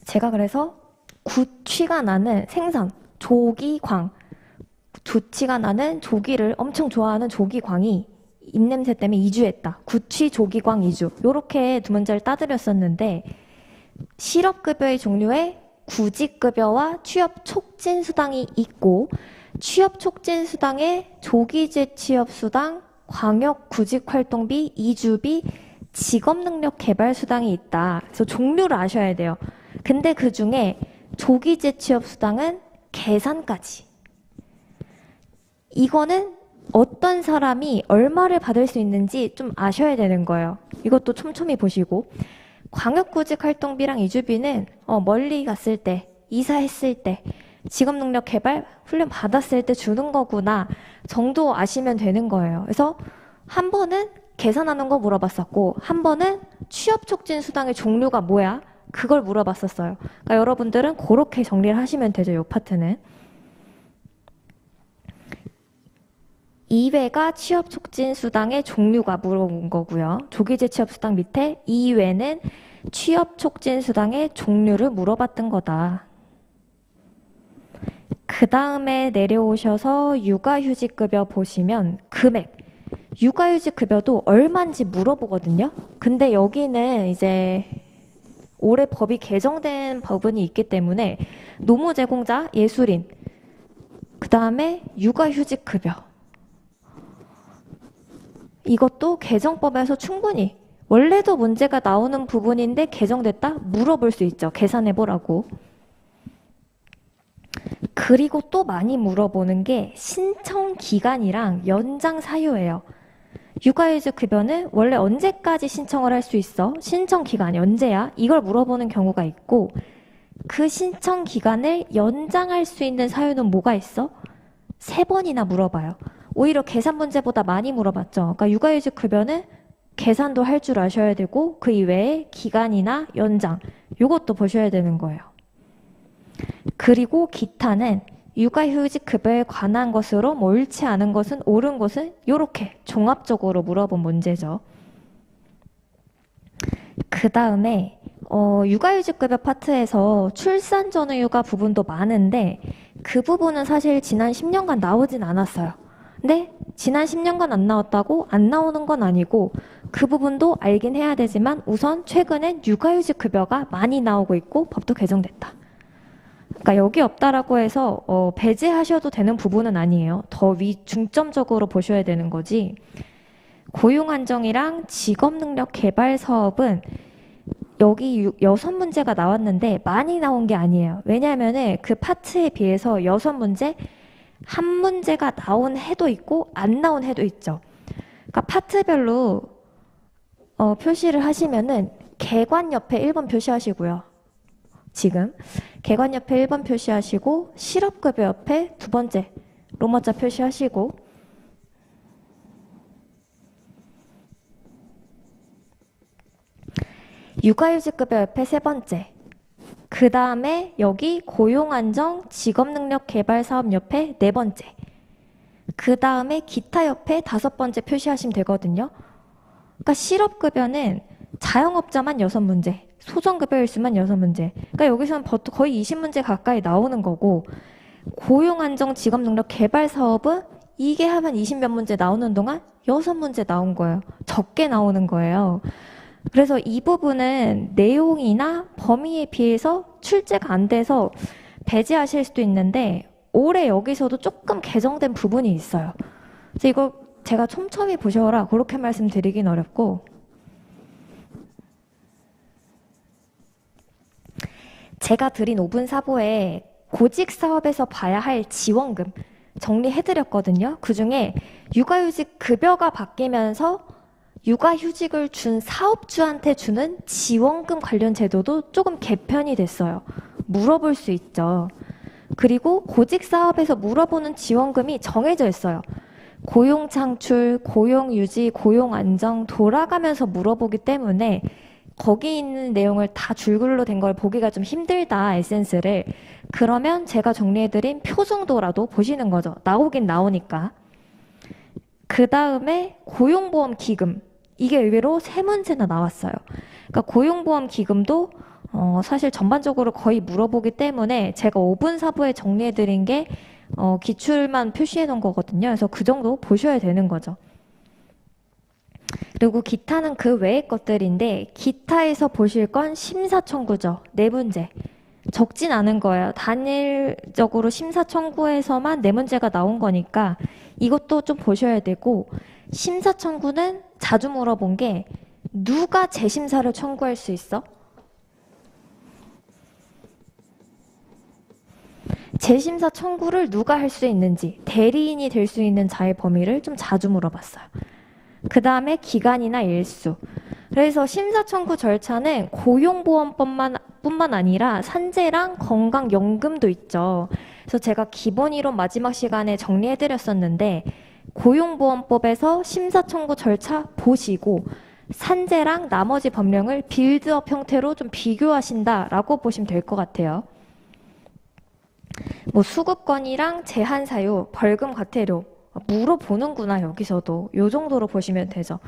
제가 그래서 취가 나는 생선, 조기광, 조취가 나는 조기를 엄청 좋아하는 조기광이 입냄새 때문에 이주했다. 구취, 조기광 이주. 요렇게 두 문제를 따드렸었는데 실업급여의 종류에 구직급여와 취업촉진수당이 있고 취업촉진수당에 조기재취업수당, 광역구직활동비, 이주비, 직업능력개발수당이 있다. 그래서 종류를 아셔야 돼요. 근데 그 중에 조기재취업수당은 계산까지. 이거는 어떤 사람이 얼마를 받을 수 있는지 좀 아셔야 되는 거예요. 이것도 촘촘히 보시고. 광역구직활동비랑 이주비는 멀리 갔을 때, 이사했을 때, 직업능력개발 훈련 받았을 때 주는 거구나 정도 아시면 되는 거예요. 그래서 한 번은 계산하는 거 물어봤었고 한 번은 취업촉진수당의 종류가 뭐야? 그걸 물어봤었어요. 그러니까 여러분들은 그렇게 정리를 하시면 되죠. 이 파트는. 2회가 취업촉진수당의 종류가 물어본 거고요. 조기재취업수당 밑에 2회는 취업촉진수당의 종류를 물어봤던 거다. 그 다음에 내려오셔서 육아휴직급여 보시면 금액. 육아휴직급여도 얼마인지 물어보거든요. 근데 여기는 이제 올해 법이 개정된 부분이 있기 때문에 노무제공자, 예술인, 그 다음에 육아휴직급여. 이것도 개정법에서 충분히 원래도 문제가 나오는 부분인데 개정됐다? 물어볼 수 있죠. 계산해보라고. 그리고 또 많이 물어보는 게 신청 기간이랑 연장 사유예요. 육아휴직급여는 원래 언제까지 신청을 할 수 있어? 신청 기간이 언제야? 이걸 물어보는 경우가 있고 그 신청 기간을 연장할 수 있는 사유는 뭐가 있어? 3번이나 물어봐요. 오히려 계산 문제보다 많이 물어봤죠. 그러니까 육아휴직급여는 계산도 할 줄 아셔야 되고 그 이외에 기간이나 연장 이것도 보셔야 되는 거예요. 그리고 기타는 육아휴직급여에 관한 것으로 뭐 옳지 않은 것은 옳은 것은 이렇게 종합적으로 물어본 문제죠. 그 다음에 육아휴직급여 파트에서 출산 전후 육아 부분도 많은데 그 부분은 사실 지난 10년간 나오진 않았어요. 근데 지난 10년간 안 나왔다고 안 나오는 건 아니고 그 부분도 알긴 해야 되지만 우선 최근엔 육아휴직급여가 많이 나오고 있고 법도 개정됐다. 그러니까 여기 없다라고 해서 배제하셔도 되는 부분은 아니에요. 더 중점적으로 보셔야 되는 거지. 고용안정이랑 직업능력개발 사업은 여기 6문제가 나왔는데 많이 나온 게 아니에요. 왜냐하면 그 파트에 비해서 6문제 한 문제가 나온 해도 있고 안 나온 해도 있죠. 그러니까 파트별로 표시를 하시면은 개관 옆에 1번 표시하시고요. 지금 개관 옆에 1번 표시하시고 실업급여 옆에 2번째 로마자 표시하시고 육아휴직급여 옆에 3번째 그 다음에 여기 고용안정 직업능력개발사업 옆에 4번째 그 다음에 기타 옆에 5번째 표시하시면 되거든요. 그러니까 실업급여는 자영업자만 6문제 소정급여일수만 6문제 그러니까 여기서는 거의 20문제 가까이 나오는 거고 고용안정 직업능력개발사업은 이게 하면 20몇 문제 나오는 동안 6문제 나온 거예요. 적게 나오는 거예요. 그래서 이 부분은 내용이나 범위에 비해서 출제가 안 돼서 배제하실 수도 있는데 올해 여기서도 조금 개정된 부분이 있어요. 그래서 이거 제가 촘촘히 보셔라 그렇게 말씀드리긴 어렵고 제가 드린 5분 사보에 고직사업에서 봐야 할 지원금 정리해드렸거든요. 그중에 육아휴직 급여가 바뀌면서 육아휴직을 준 사업주한테 주는 지원금 관련 제도도 조금 개편이 됐어요. 물어볼 수 있죠. 그리고 고직사업에서 물어보는 지원금이 정해져 있어요. 고용창출, 고용유지, 고용안정 돌아가면서 물어보기 때문에 거기 있는 내용을 다 줄글로 된 걸 보기가 좀 힘들다, 에센스를. 그러면 제가 정리해드린 표 정도라도 보시는 거죠. 나오긴 나오니까. 그 다음에 고용보험기금. 이게 의외로 3문제나 나왔어요. 그러니까 고용보험기금도 사실 전반적으로 거의 물어보기 때문에 제가 5분 사부에 정리해드린 게 기출만 표시해 놓은 거거든요. 그래서 그 정도 보셔야 되는 거죠. 그리고 기타는 그 외의 것들인데 기타에서 보실 건 심사청구죠. 네 문제. 적진 않은 거예요. 단일적으로 심사청구에서만 네 문제가 나온 거니까 이것도 좀 보셔야 되고 심사청구는 자주 물어본 게 누가 재심사를 청구할 수 있어? 재심사 청구를 누가 할 수 있는지 대리인이 될 수 있는 자의 범위를 좀 자주 물어봤어요. 그 다음에 기간이나 일수. 그래서 심사 청구 절차는 고용보험뿐만 아니라 산재랑 건강연금도 있죠. 그래서 제가 기본 이론 마지막 시간에 정리해드렸었는데 고용보험법에서 심사 청구 절차 보시고 산재랑 나머지 법령을 빌드업 형태로 좀 비교하신다라고 보시면 될 것 같아요. 뭐 수급권이랑 제한 사유, 벌금 과태료 물어보는구나 여기서도 요 정도로 보시면 되죠.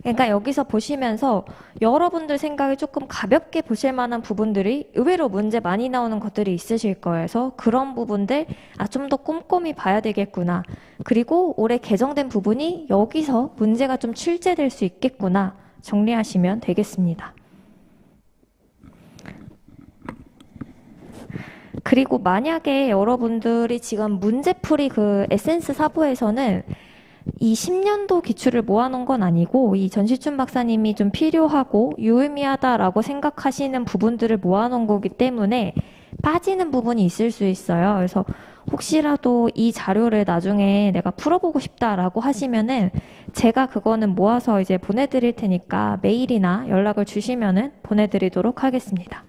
그러니까 여기서 보시면서 여러분들 생각이 조금 가볍게 보실 만한 부분들이 의외로 문제 많이 나오는 것들이 있으실 거예요. 그래서 그런 부분들 좀 더 꼼꼼히 봐야 되겠구나. 그리고 올해 개정된 부분이 여기서 문제가 좀 출제될 수 있겠구나 정리하시면 되겠습니다. 그리고 만약에 여러분들이 지금 문제풀이 그 에센스 사부에서는 이 10년도 기출을 모아놓은 건 아니고 이 전시춘 박사님이 좀 필요하고 유의미하다라고 생각하시는 부분들을 모아놓은 거기 때문에 빠지는 부분이 있을 수 있어요. 그래서 혹시라도 이 자료를 나중에 내가 풀어보고 싶다라고 하시면은 제가 그거는 모아서 이제 보내드릴 테니까 메일이나 연락을 주시면은 보내드리도록 하겠습니다.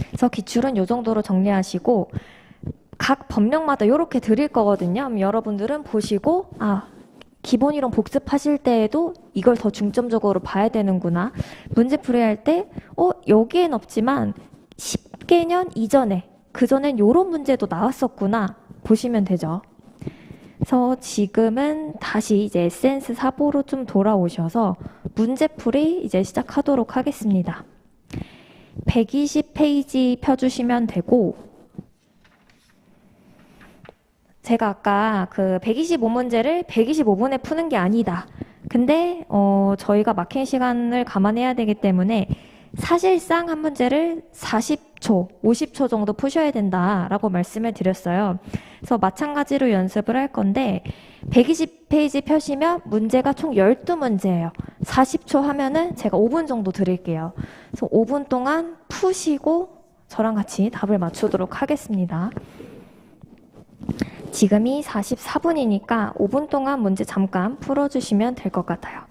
그래서 기출은 이 정도로 정리하시고 각 법령마다 이렇게 드릴 거거든요. 그럼 여러분들은 보시고 기본 이론 복습하실 때에도 이걸 더 중점적으로 봐야 되는구나. 문제 풀이할 때 여기엔 없지만 10개년 이전에 그전엔 이런 문제도 나왔었구나 보시면 되죠. 그래서 지금은 다시 이제 에센스 사보로 좀 돌아오셔서 문제풀이 이제 시작하도록 하겠습니다. 120페이지 펴주시면 되고 제가 아까 그 125문제를 125분에 푸는 게 아니다. 근데 저희가 막힌 시간을 감안해야 되기 때문에 사실상 한 문제를 40초, 50초 정도 푸셔야 된다라고 말씀을 드렸어요. 그래서 마찬가지로 연습을 할 건데 120페이지 펴시면 문제가 총 12문제예요. 40초 하면은 제가 5분 정도 드릴게요. 그래서 5분 동안 푸시고 저랑 같이 답을 맞추도록 하겠습니다. 지금이 44분이니까 5분 동안 문제 잠깐 풀어주시면 될 것 같아요.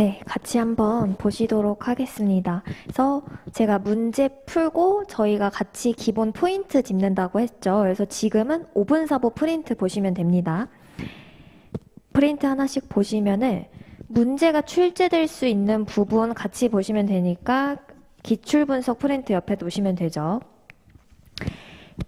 네, 같이 한번 보시도록 하겠습니다. 그래서 제가 문제 풀고 저희가 같이 기본 포인트 짚는다고 했죠. 그래서 지금은 5분 사보 프린트 보시면 됩니다. 프린트 하나씩 보시면은 문제가 출제될 수 있는 부분 같이 보시면 되니까 기출분석 프린트 옆에 놓으시면 되죠.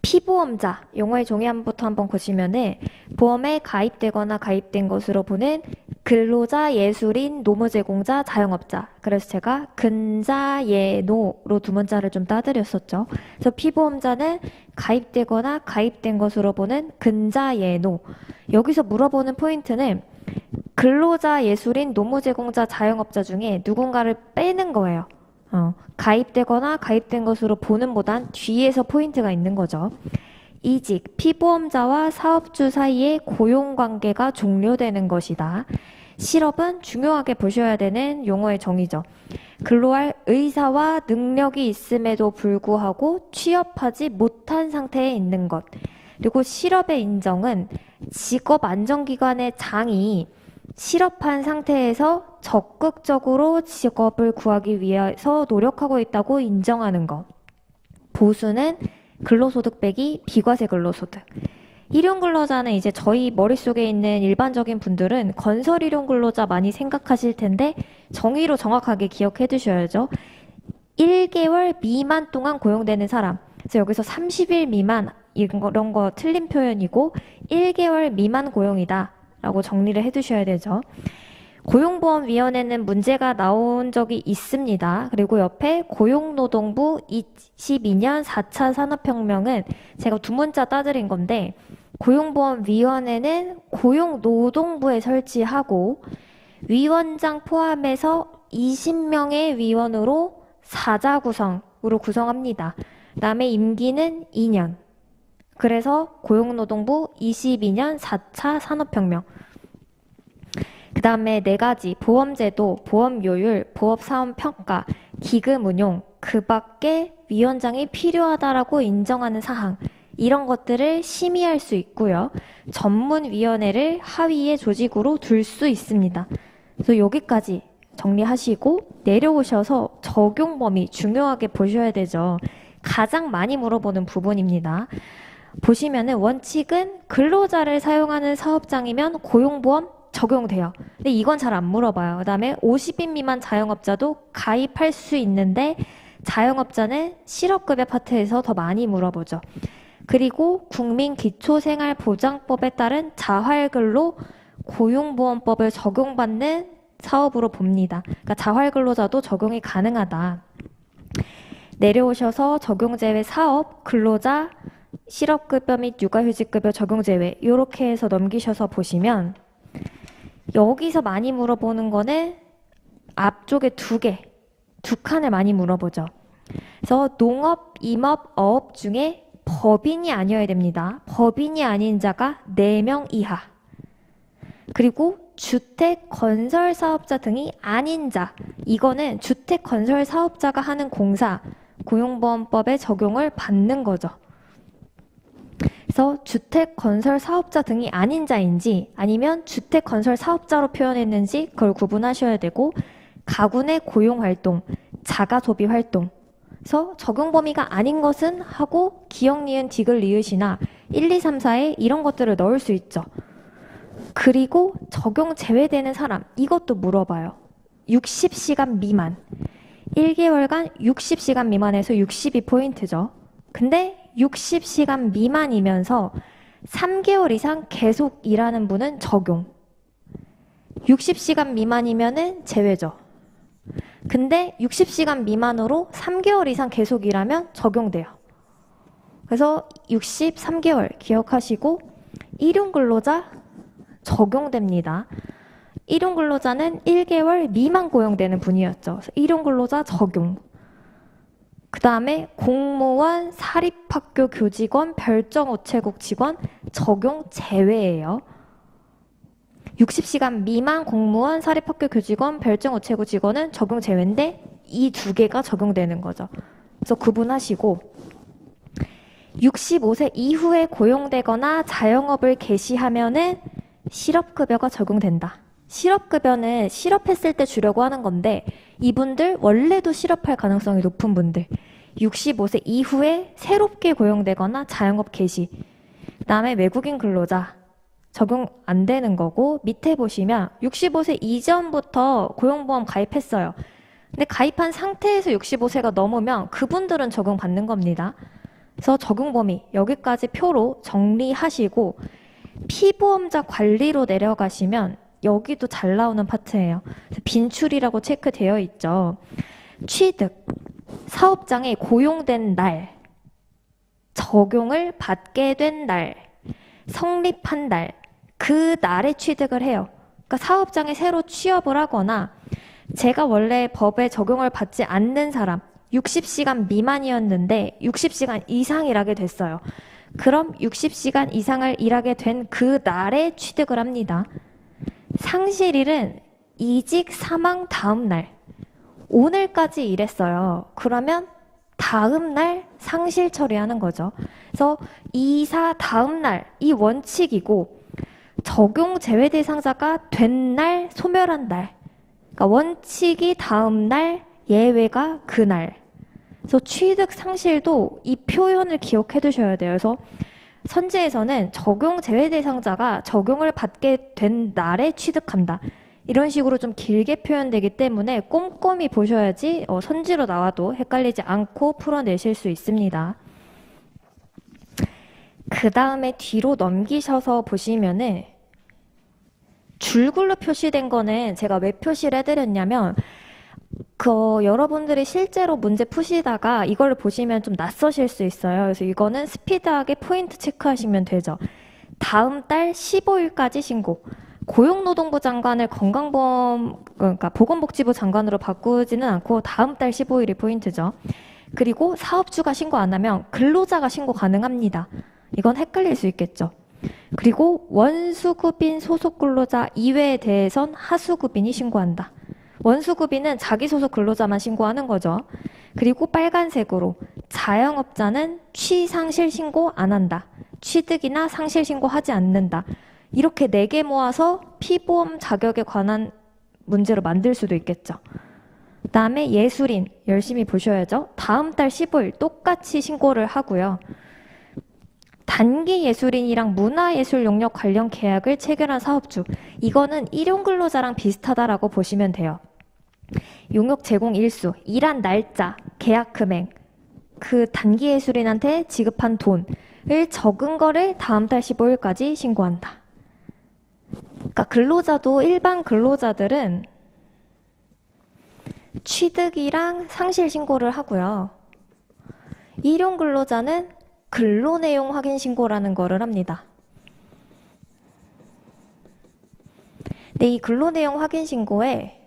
피보험자, 용어의 종이함부터 한번 보시면은 보험에 가입되거나 가입된 것으로 보는 근로자, 예술인, 노무제공자, 자영업자. 그래서 제가 근자, 예, 노로 두 문자를 좀 따드렸었죠. 그래서 피보험자는 가입되거나 가입된 것으로 보는 근자, 예, 노. 여기서 물어보는 포인트는 근로자, 예술인, 노무제공자, 자영업자 중에 누군가를 빼는 거예요. 가입되거나 가입된 것으로 보는보단 뒤에서 포인트가 있는 거죠. 이직, 피보험자와 사업주 사이의 고용관계가 종료되는 것이다. 실업은 중요하게 보셔야 되는 용어의 정의죠. 근로할 의사와 능력이 있음에도 불구하고 취업하지 못한 상태에 있는 것. 그리고 실업의 인정은 직업안정기관의 장이 실업한 상태에서 적극적으로 직업을 구하기 위해서 노력하고 있다고 인정하는 것. 보수는 근로소득 빼기 비과세 근로소득. 일용 근로자는 이제 저희 머릿속에 있는 일반적인 분들은 건설 일용 근로자 많이 생각하실 텐데 정의로 정확하게 기억해 두셔야죠. 1개월 미만 동안 고용되는 사람. 그래서 여기서 30일 미만 이런 거 틀린 표현이고 1개월 미만 고용이다 라고 정리를 해 두셔야 되죠. 고용보험위원회는 문제가 나온 적이 있습니다. 그리고 옆에 고용노동부 22년 4차 산업혁명은 제가 두 문자 따드린 건데 고용보험위원회는 고용노동부에 설치하고 위원장 포함해서 20명의 위원으로 사자 구성으로 구성합니다. 그다음에 임기는 2년. 그래서 고용노동부 22년 4차 산업혁명. 그 다음에 4가지 보험제도, 보험료율, 보험사업평가, 기금운용, 그 밖에 위원장이 필요하다라고 인정하는 사항 이런 것들을 심의할 수 있고요. 전문위원회를 하위의 조직으로 둘 수 있습니다. 그래서 여기까지 정리하시고 내려오셔서 적용 범위 중요하게 보셔야 되죠. 가장 많이 물어보는 부분입니다. 보시면은 원칙은 근로자를 사용하는 사업장이면 고용보험 적용돼요. 근데 이건 잘 안 물어봐요. 그 다음에 50인 미만 자영업자도 가입할 수 있는데 자영업자는 실업급여 파트에서 더 많이 물어보죠. 그리고 국민기초생활보장법에 따른 자활근로 고용보험법을 적용받는 사업으로 봅니다. 그러니까 자활근로자도 적용이 가능하다. 내려오셔서 적용제외 사업, 근로자, 실업급여 및 육아휴직급여 적용제외 이렇게 해서 넘기셔서 보시면 여기서 많이 물어보는 거는 앞쪽에 두 칸을 많이 물어보죠. 그래서 농업, 임업, 어업 중에 법인이 아니어야 됩니다. 법인이 아닌 자가 4명 이하. 그리고 주택 건설 사업자 등이 아닌 자. 이거는 주택 건설 사업자가 하는 공사, 고용보험법의 적용을 받는 거죠. 그래서 주택 건설 사업자 등이 아닌 자인지 아니면 주택 건설 사업자로 표현했는지 그걸 구분하셔야 되고 가구 내 고용 활동, 자가 소비 활동. 그래서 적용 범위가 아닌 것은 하고 기역, 니은, 디귿, 리읒이나 1, 2, 3, 4에 이런 것들을 넣을 수 있죠. 그리고 적용 제외되는 사람 이것도 물어봐요. 60시간 미만. 1개월간 60시간 미만에서 60이 포인트죠. 근데 60시간 미만이면서 3개월 이상 계속 일하는 분은 적용. 60시간 미만이면은 제외죠. 근데 60시간 미만으로 3개월 이상 계속 일하면 적용돼요. 그래서 63개월 기억하시고 일용 근로자 적용됩니다. 일용 근로자는 1개월 미만 고용되는 분이었죠. 일용 근로자 적용. 그 다음에 공무원, 사립학교 교직원, 별정우체국 직원 적용 제외예요. 60시간 미만 공무원, 사립학교 교직원, 별정우체국 직원은 적용 제외인데 이 두 개가 적용되는 거죠. 그래서 구분하시고 65세 이후에 고용되거나 자영업을 개시하면은 실업급여가 적용된다. 실업급여는 실업했을 때 주려고 하는 건데 이분들 원래도 실업할 가능성이 높은 분들 65세 이후에 새롭게 고용되거나 자영업 개시 그다음에 외국인 근로자 적용 안 되는 거고 밑에 보시면 65세 이전부터 고용보험 가입했어요. 근데 가입한 상태에서 65세가 넘으면 그분들은 적용받는 겁니다. 그래서 적용 범위 여기까지 표로 정리하시고 피보험자 관리로 내려가시면 여기도 잘 나오는 파트예요. 빈출이라고 체크되어 있죠. 취득, 사업장에 고용된 날, 적용을 받게 된 날, 성립한 날, 그 날에 취득을 해요. 그러니까 사업장에 새로 취업을 하거나 제가 원래 법에 적용을 받지 않는 사람 60시간 미만이었는데 60시간 이상 일하게 됐어요. 그럼 60시간 이상을 일하게 된 그 날에 취득을 합니다. 상실일은 이직 사망 다음 날 오늘까지 일했어요. 그러면 다음 날 상실 처리하는 거죠. 그래서 이사 다음 날 이 원칙이고 적용 제외 대상자가 된 날 소멸한 날 그러니까 원칙이 다음 날 예외가 그날 그래서 취득 상실도 이 표현을 기억해 두셔야 돼요. 그래서 선지에서는 적용 제외 대상자가 적용을 받게 된 날에 취득한다. 이런 식으로 좀 길게 표현되기 때문에 꼼꼼히 보셔야지 선지로 나와도 헷갈리지 않고 풀어내실 수 있습니다. 그 다음에 뒤로 넘기셔서 보시면은 줄글로 표시된 거는 제가 왜 표시를 해드렸냐면 여러분들이 실제로 문제 푸시다가 이걸 보시면 좀 낯서실 수 있어요. 그래서 이거는 스피드하게 포인트 체크하시면 되죠. 다음 달 15일까지 신고. 고용노동부 장관을 그러니까 보건복지부 장관으로 바꾸지는 않고 다음 달 15일이 포인트죠. 그리고 사업주가 신고 안 하면 근로자가 신고 가능합니다. 이건 헷갈릴 수 있겠죠. 그리고 원수급인 소속 근로자 이외에 대해선 하수급인이 신고한다. 원수급인은 자기 소속 근로자만 신고하는 거죠. 그리고 빨간색으로 자영업자는 취상실 신고 안 한다. 취득이나 상실 신고하지 않는다. 이렇게 4개 모아서 피보험 자격에 관한 문제로 만들 수도 있겠죠. 그 다음에 예술인 열심히 보셔야죠. 다음 달 15일 똑같이 신고를 하고요. 단기 예술인이랑 문화예술 용역 관련 계약을 체결한 사업주 이거는 일용근로자랑 비슷하다라고 보시면 돼요. 용역 제공 일수, 일한 날짜, 계약 금액, 그 단기 예술인한테 지급한 돈을 적은 거를 다음 달 15일까지 신고한다. 그러니까 근로자도 일반 근로자들은 취득이랑 상실 신고를 하고요. 일용 근로자는 근로내용 확인 신고라는 거를 합니다. 근데 이 근로내용 확인 신고에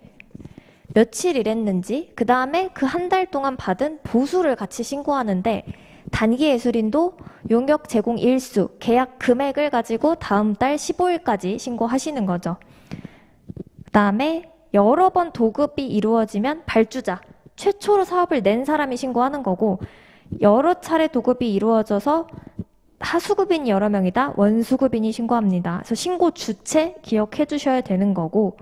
며칠 일했는지 그 다음에 그 한 달 동안 받은 보수를 같이 신고하는데 단기 예술인도 용역 제공 일수, 계약 금액을 가지고 다음 달 15일까지 신고하시는 거죠. 그 다음에 여러 번 도급이 이루어지면 발주자, 최초로 사업을 낸 사람이 신고하는 거고 여러 차례 도급이 이루어져서 하수급인이 여러 명이다. 원수급인이 신고합니다. 그래서 신고 주체 기억해 주셔야 되는 거고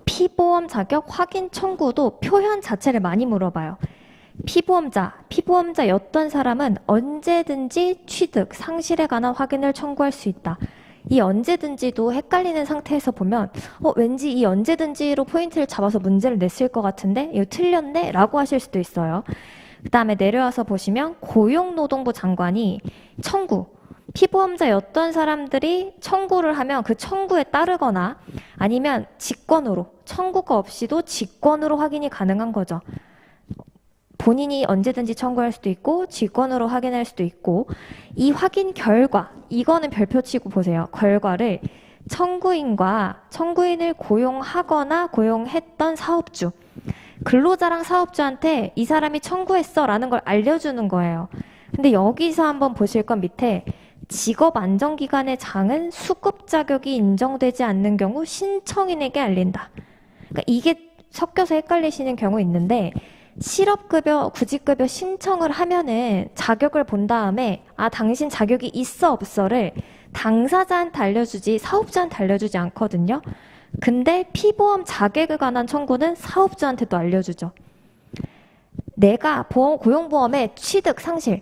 피보험 자격 확인 청구도 표현 자체를 많이 물어봐요. 피보험자였던 사람은 언제든지 취득, 상실에 관한 확인을 청구할 수 있다. 이 언제든지도 헷갈리는 상태에서 보면 왠지 이 언제든지로 포인트를 잡아서 문제를 냈을 것 같은데 이거 틀렸네? 라고 하실 수도 있어요. 그 다음에 내려와서 보시면 고용노동부 장관이 청구, 피보험자였던 사람들이 청구를 하면 그 청구에 따르거나 아니면 직권으로, 청구가 없이도 직권으로 확인이 가능한 거죠. 본인이 언제든지 청구할 수도 있고 직권으로 확인할 수도 있고 이 확인 결과, 이거는 별표 치고 보세요. 결과를 청구인과 청구인을 고용하거나 고용했던 사업주, 근로자랑 사업주한테 이 사람이 청구했어 라는 걸 알려주는 거예요. 근데 여기서 한번 보실 건 밑에 직업안정기관의 장은 수급 자격이 인정되지 않는 경우 신청인에게 알린다. 그러니까 이게 섞여서 헷갈리시는 경우 있는데 실업급여, 구직급여 신청을 하면은 자격을 본 다음에 당신 자격이 있어 없어를 당사자한테 알려주지 사업주한테 알려주지 않거든요. 근데 피보험 자격에 관한 청구는 사업주한테도 알려주죠. 내가 고용보험에 취득, 상실,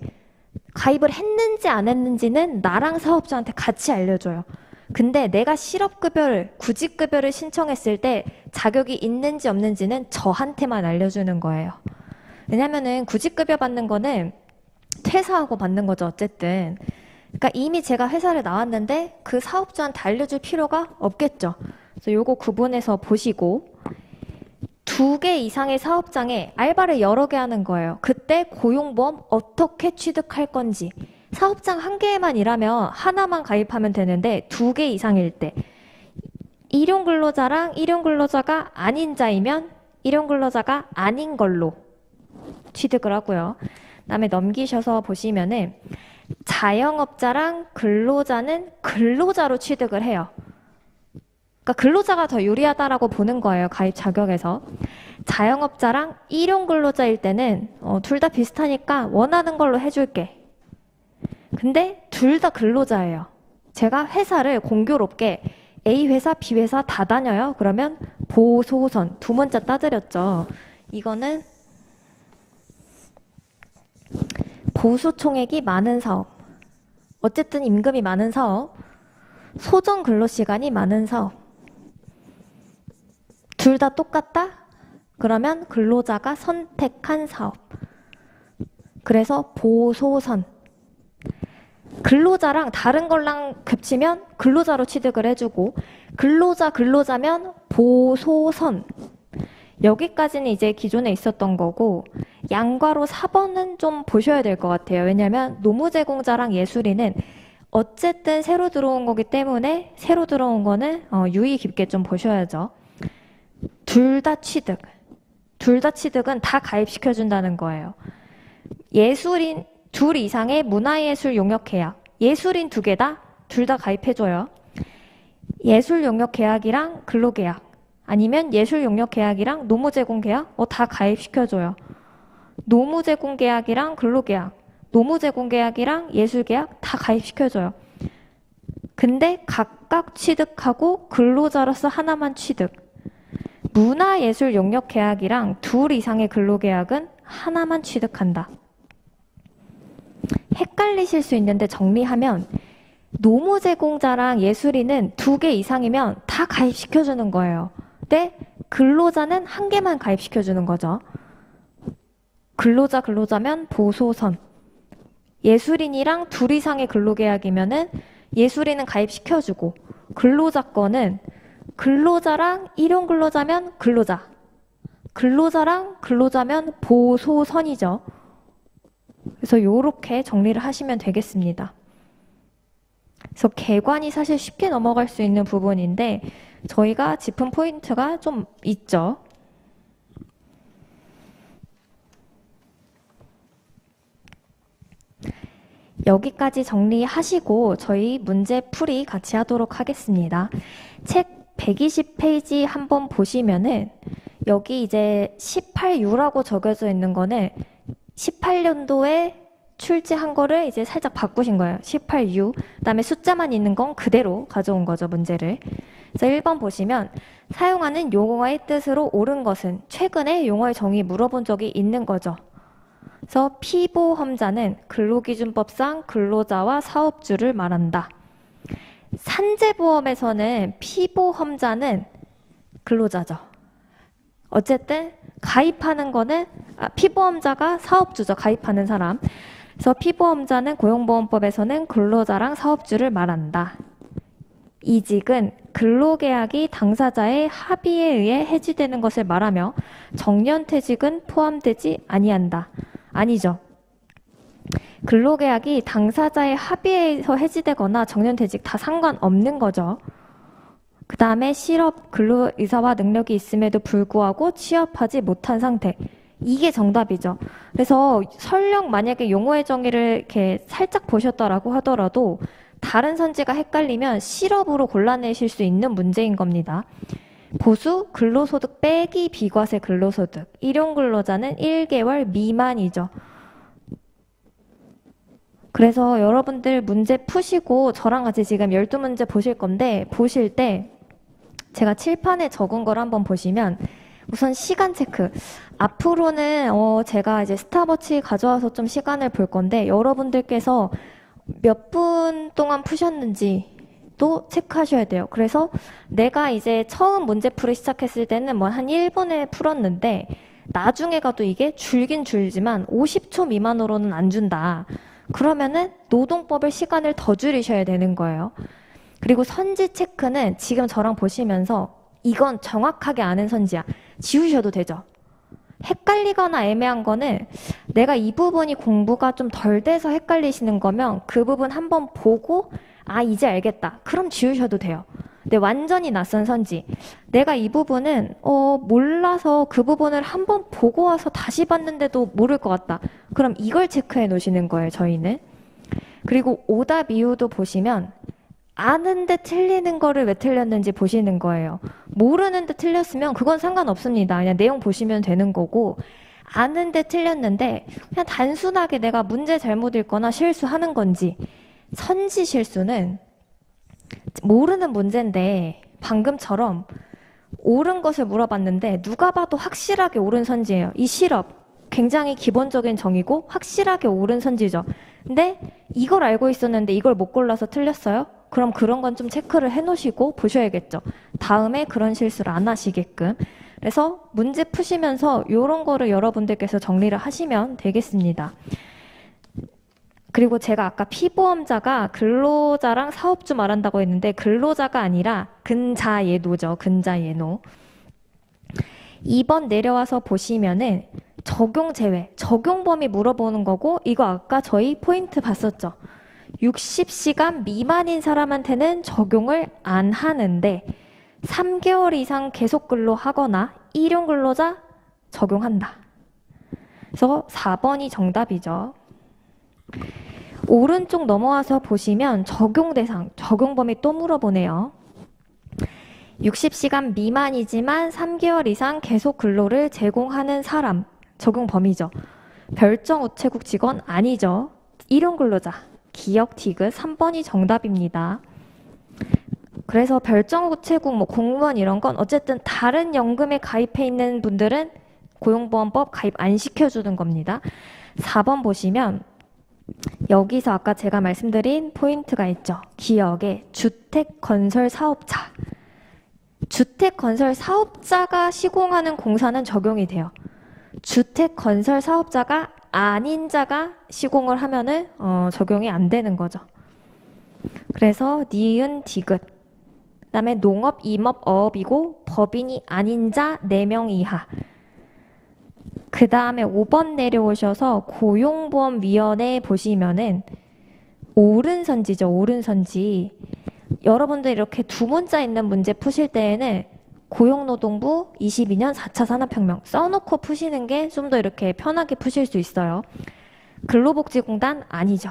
가입을 했는지 안 했는지는 나랑 사업주한테 같이 알려줘요. 근데 내가 실업급여를, 구직급여를 신청했을 때 자격이 있는지 없는지는 저한테만 알려주는 거예요. 왜냐면은 구직급여 받는 거는 퇴사하고 받는 거죠, 어쨌든. 그러니까 이미 제가 회사를 나왔는데 그 사업주한테 알려줄 필요가 없겠죠. 그래서 요거 구분해서 보시고, 2개 이상의 사업장에 알바를 여러 개 하는 거예요. 그때 고용보험 어떻게 취득할 건지. 사업장 1개에만 일하면 하나만 가입하면 되는데 2개 이상일 때 일용근로자랑 일용근로자가 아닌 자이면 일용근로자가 아닌 걸로 취득을 하고요. 그다음에 넘기셔서 보시면은 자영업자랑 근로자는 근로자로 취득을 해요. 그러니까 근로자가 더 유리하다라고 보는 거예요. 가입 자격에서. 자영업자랑 일용근로자일 때는 둘 다 비슷하니까 원하는 걸로 해줄게. 근데 둘 다 근로자예요. 제가 회사를 공교롭게 A 회사, B 회사 다 다녀요. 그러면 보소선 두 문자 따드렸죠. 이거는 보수총액이 많은 사업, 어쨌든 임금이 많은 사업, 소정 근로시간이 많은 사업. 둘 다 똑같다? 그러면 근로자가 선택한 사업. 그래서 보소선. 근로자랑 다른 걸랑 겹치면 근로자로 취득을 해주고, 근로자면 보소선. 여기까지는 이제 기존에 있었던 거고, 양괄호 4번은 좀 보셔야 될 것 같아요. 왜냐면 노무제공자랑 예술인은 어쨌든 새로 들어온 거기 때문에 새로 들어온 거는 유의 깊게 좀 보셔야죠. 둘 다 취득. 둘 다 취득은 다 가입시켜준다는 거예요. 예술인 둘 이상의 문화예술 용역 계약. 예술인 2개다? 둘 다 가입해줘요. 예술 용역 계약이랑 근로계약. 아니면 예술 용역 계약이랑 노무제공 계약? 다 가입시켜줘요. 노무제공 계약이랑 근로계약. 노무제공 계약이랑 예술계약 다 가입시켜줘요. 근데 각각 취득하고 근로자로서 하나만 취득. 문화예술 용역 계약이랑 2 이상의 근로계약은 하나만 취득한다. 헷갈리실 수 있는데 정리하면 노무제공자랑 예술인은 2개 이상이면 다 가입시켜주는 거예요. 근데 근로자는 1개만 가입시켜주는 거죠. 근로자면 보소선. 예술인이랑 2 이상의 근로계약이면은 예술인은 가입시켜주고, 근로자 거는 근로자랑 일용근로자면 근로자, 근로자랑 근로자면 보소선이죠. 그래서 요렇게 정리를 하시면 되겠습니다. 그래서 개관이 사실 쉽게 넘어갈 수 있는 부분인데 저희가 짚은 포인트가 좀 있죠. 여기까지 정리하시고 저희 문제 풀이 같이 하도록 하겠습니다. 책 120페이지 한번 보시면은 여기 이제 18U라고 적혀져 있는 거는 18년도에 출제한 거를 이제 살짝 바꾸신 거예요. 18U. 그다음에 숫자만 있는 건 그대로 가져온 거죠, 문제를. 그래서 1번 보시면 사용하는 용어의 뜻으로 옳은 것은 최근에 용어의 정의 물어본 적이 있는 거죠. 그래서 피보험자는 근로기준법상 근로자와 사업주를 말한다. 산재보험에서는 피보험자는 근로자죠. 어쨌든 가입하는 거는 피보험자가 사업주죠. 가입하는 사람. 그래서 피보험자는 고용보험법에서는 근로자랑 사업주를 말한다. 이직은 근로계약이 당사자의 합의에 의해 해지되는 것을 말하며 정년퇴직은 포함되지 아니한다. 아니죠. 근로계약이 당사자의 합의에 의해서 해지되거나 정년퇴직 다 상관없는 거죠. 그 다음에 실업, 근로의사와 능력이 있음에도 불구하고 취업하지 못한 상태. 이게 정답이죠. 그래서 설령 만약에 용어의 정의를 이렇게 살짝 보셨다라고 하더라도 다른 선지가 헷갈리면 실업으로 골라내실 수 있는 문제인 겁니다. 보수, 근로소득 빼기 비과세 근로소득. 일용근로자는 1개월 미만이죠. 그래서 여러분들 문제 푸시고 저랑 같이 지금 12문제 보실 건데 보실 때 제가 칠판에 적은 걸 한번 보시면 우선 시간 체크. 앞으로는 제가 이제 스탑워치 가져와서 좀 시간을 볼 건데 여러분들께서 몇 분 동안 푸셨는지도 체크하셔야 돼요. 그래서 내가 이제 처음 문제풀이 시작했을 때는 뭐 한 1분에 풀었는데 나중에 가도 이게 줄긴 줄지만 50초 미만으로는 안 준다. 그러면은 노동법을 시간을 더 줄이셔야 되는 거예요. 그리고 선지 체크는 지금 저랑 보시면서 이건 정확하게 아는 선지야. 지우셔도 되죠. 헷갈리거나 애매한 거는 내가 이 부분이 공부가 좀 덜 돼서 헷갈리시는 거면 그 부분 한번 보고 아 이제 알겠다. 그럼 지우셔도 돼요. 근데 완전히 낯선 선지. 내가 이 부분은 몰라서 그 부분을 한번 보고 와서 다시 봤는데도 모를 것 같다. 그럼 이걸 체크해 놓으시는 거예요, 저희는. 그리고 오답 이유도 보시면 아는데 틀리는 거를 왜 틀렸는지 보시는 거예요. 모르는데 틀렸으면 그건 상관없습니다. 그냥 내용 보시면 되는 거고 아는데 틀렸는데 그냥 단순하게 내가 문제 잘못 읽거나 실수하는 건지 선지 실수는 모르는 문제인데 방금처럼 옳은 것을 물어봤는데 누가 봐도 확실하게 옳은 선지예요. 이 실업 굉장히 기본적인 정의고 확실하게 옳은 선지죠. 근데 이걸 알고 있었는데 이걸 못 골라서 틀렸어요? 그럼 그런 건 좀 체크를 해놓으시고 보셔야겠죠. 다음에 그런 실수를 안 하시게끔. 그래서 문제 푸시면서 이런 거를 여러분들께서 정리를 하시면 되겠습니다. 그리고 제가 아까 피보험자가 근로자랑 사업주 말한다고 했는데 근로자가 아니라 근자예노죠. 근자예노. 2번 내려와서 보시면은 적용 제외, 적용 범위 물어보는 거고 이거 아까 저희 포인트 봤었죠. 60시간 미만인 사람한테는 적용을 안 하는데 3개월 이상 계속 근로하거나 일용 근로자 적용한다. 그래서 4번이 정답이죠. 오른쪽 넘어와서 보시면 적용 대상, 적용 범위 또 물어보네요. 60시간 미만이지만 3개월 이상 계속 근로를 제공하는 사람, 적용 범위죠. 별정 우체국 직원 아니죠. 일용 근로자, 기역 티그 3번이 정답입니다. 그래서 별정 우체국, 뭐 공무원 이런 건 어쨌든 다른 연금에 가입해 있는 분들은 고용보험법 가입 안 시켜주는 겁니다. 4번 보시면 여기서 아까 제가 말씀드린 포인트가 있죠. 기역에 주택건설사업자. 주택건설사업자가 시공하는 공사는 적용이 돼요. 주택건설사업자가 아닌 자가 시공을 하면은 적용이 안 되는 거죠. 그래서 니은 디귿. 그다음에 농업, 임업, 어업이고 법인이 아닌 자 4명 이하. 그 다음에 5번 내려오셔서 고용보험위원회 보시면은 옳은 선지죠. 옳은 선지. 여러분들 이렇게 두 문자 있는 문제 푸실 때에는 고용노동부 22년 4차 산업혁명 써놓고 푸시는 게 좀 더 이렇게 편하게 푸실 수 있어요. 근로복지공단 아니죠.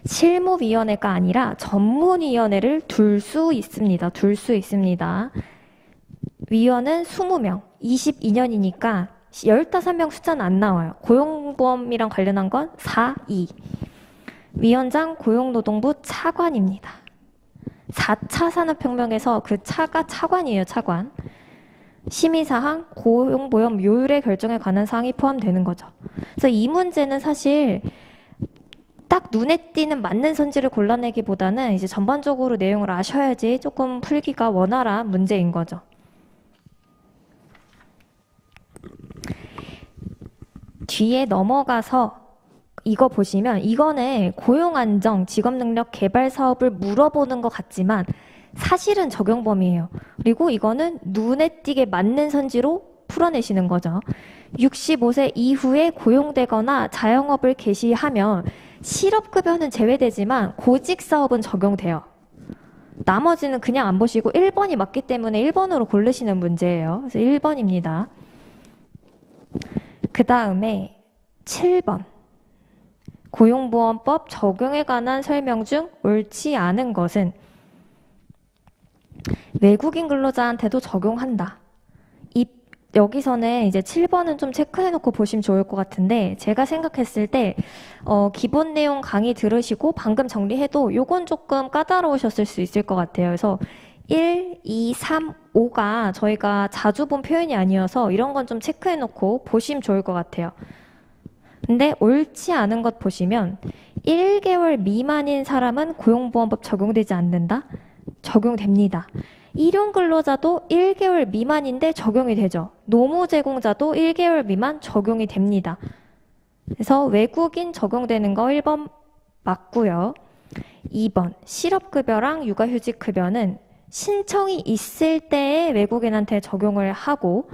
실무위원회가 아니라 전문위원회를 둘 수 있습니다. 둘 수 있습니다. 위원은 20명, 22년이니까 15명 숫자는 안 나와요. 고용보험이랑 관련한 건 4, 2. 위원장 고용노동부 차관입니다. 4차 산업혁명에서 그 차가 차관이에요, 차관. 심의사항, 고용보험 요율의 결정에 관한 사항이 포함되는 거죠. 그래서 이 문제는 사실 딱 눈에 띄는 맞는 선지를 골라내기보다는 이제 전반적으로 내용을 아셔야지 조금 풀기가 원활한 문제인 거죠. 뒤에 넘어가서 이거 보시면 이거는 고용안정, 직업능력 개발 사업을 물어보는 것 같지만 사실은 적용 범위예요. 그리고 이거는 눈에 띄게 맞는 선지로 풀어내시는 거죠. 65세 이후에 고용되거나 자영업을 개시하면 실업급여는 제외되지만 고직사업은 적용돼요. 나머지는 그냥 안 보시고 1번이 맞기 때문에 1번으로 고르시는 문제예요. 그래서 1번입니다. 그 다음에 7번. 고용보험법 적용에 관한 설명 중 옳지 않은 것은 외국인 근로자한테도 적용한다. 이 여기서는 이제 7번은 좀 체크해놓고 보시면 좋을 것 같은데, 제가 생각했을 때, 기본 내용 강의 들으시고 방금 정리해도 요건 조금 까다로우셨을 수 있을 것 같아요. 그래서 1, 2, 3, 5가 저희가 자주 본 표현이 아니어서 이런 건 좀 체크해놓고 보시면 좋을 것 같아요. 근데 옳지 않은 것 보시면 1개월 미만인 사람은 고용보험법 적용되지 않는다? 적용됩니다. 일용 근로자도 1개월 미만인데 적용이 되죠. 노무 제공자도 1개월 미만 적용이 됩니다. 그래서 외국인 적용되는 거 1번 맞고요. 2번 실업급여랑 육아휴직급여는 신청이 있을 때에 외국인한테 적용을 하고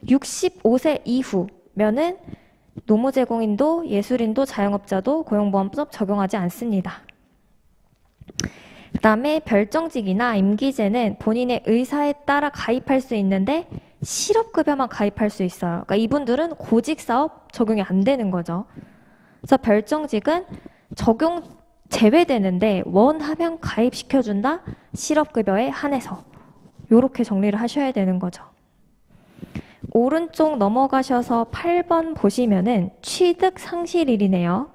65세 이후면은 노무 제공인도 예술인도 자영업자도 고용보험법 적용하지 않습니다. 그 다음에 별정직이나 임기제는 본인의 의사에 따라 가입할 수 있는데 실업급여만 가입할 수 있어요. 그러니까 이분들은 고직사업 적용이 안 되는 거죠. 그래서 별정직은 적용 제외되는데 원하면 가입시켜준다. 실업급여에 한해서. 요렇게 정리를 하셔야 되는 거죠. 오른쪽 넘어가셔서 8번 보시면은 취득 상실일이네요.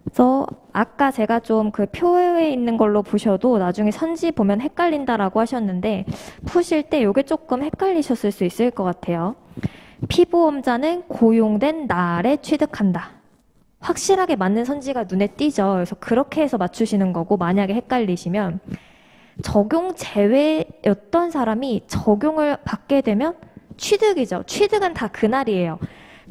그래서 아까 제가 좀 그 표에 있는 걸로 보셔도 나중에 선지 보면 헷갈린다라고 하셨는데 푸실 때 요게 조금 헷갈리셨을 수 있을 것 같아요. 피보험자는 고용된 날에 취득한다. 확실하게 맞는 선지가 눈에 띄죠. 그래서 그렇게 해서 맞추시는 거고, 만약에 헷갈리시면 적용 제외였던 사람이 적용을 받게 되면 취득이죠. 취득은 다 그날이에요.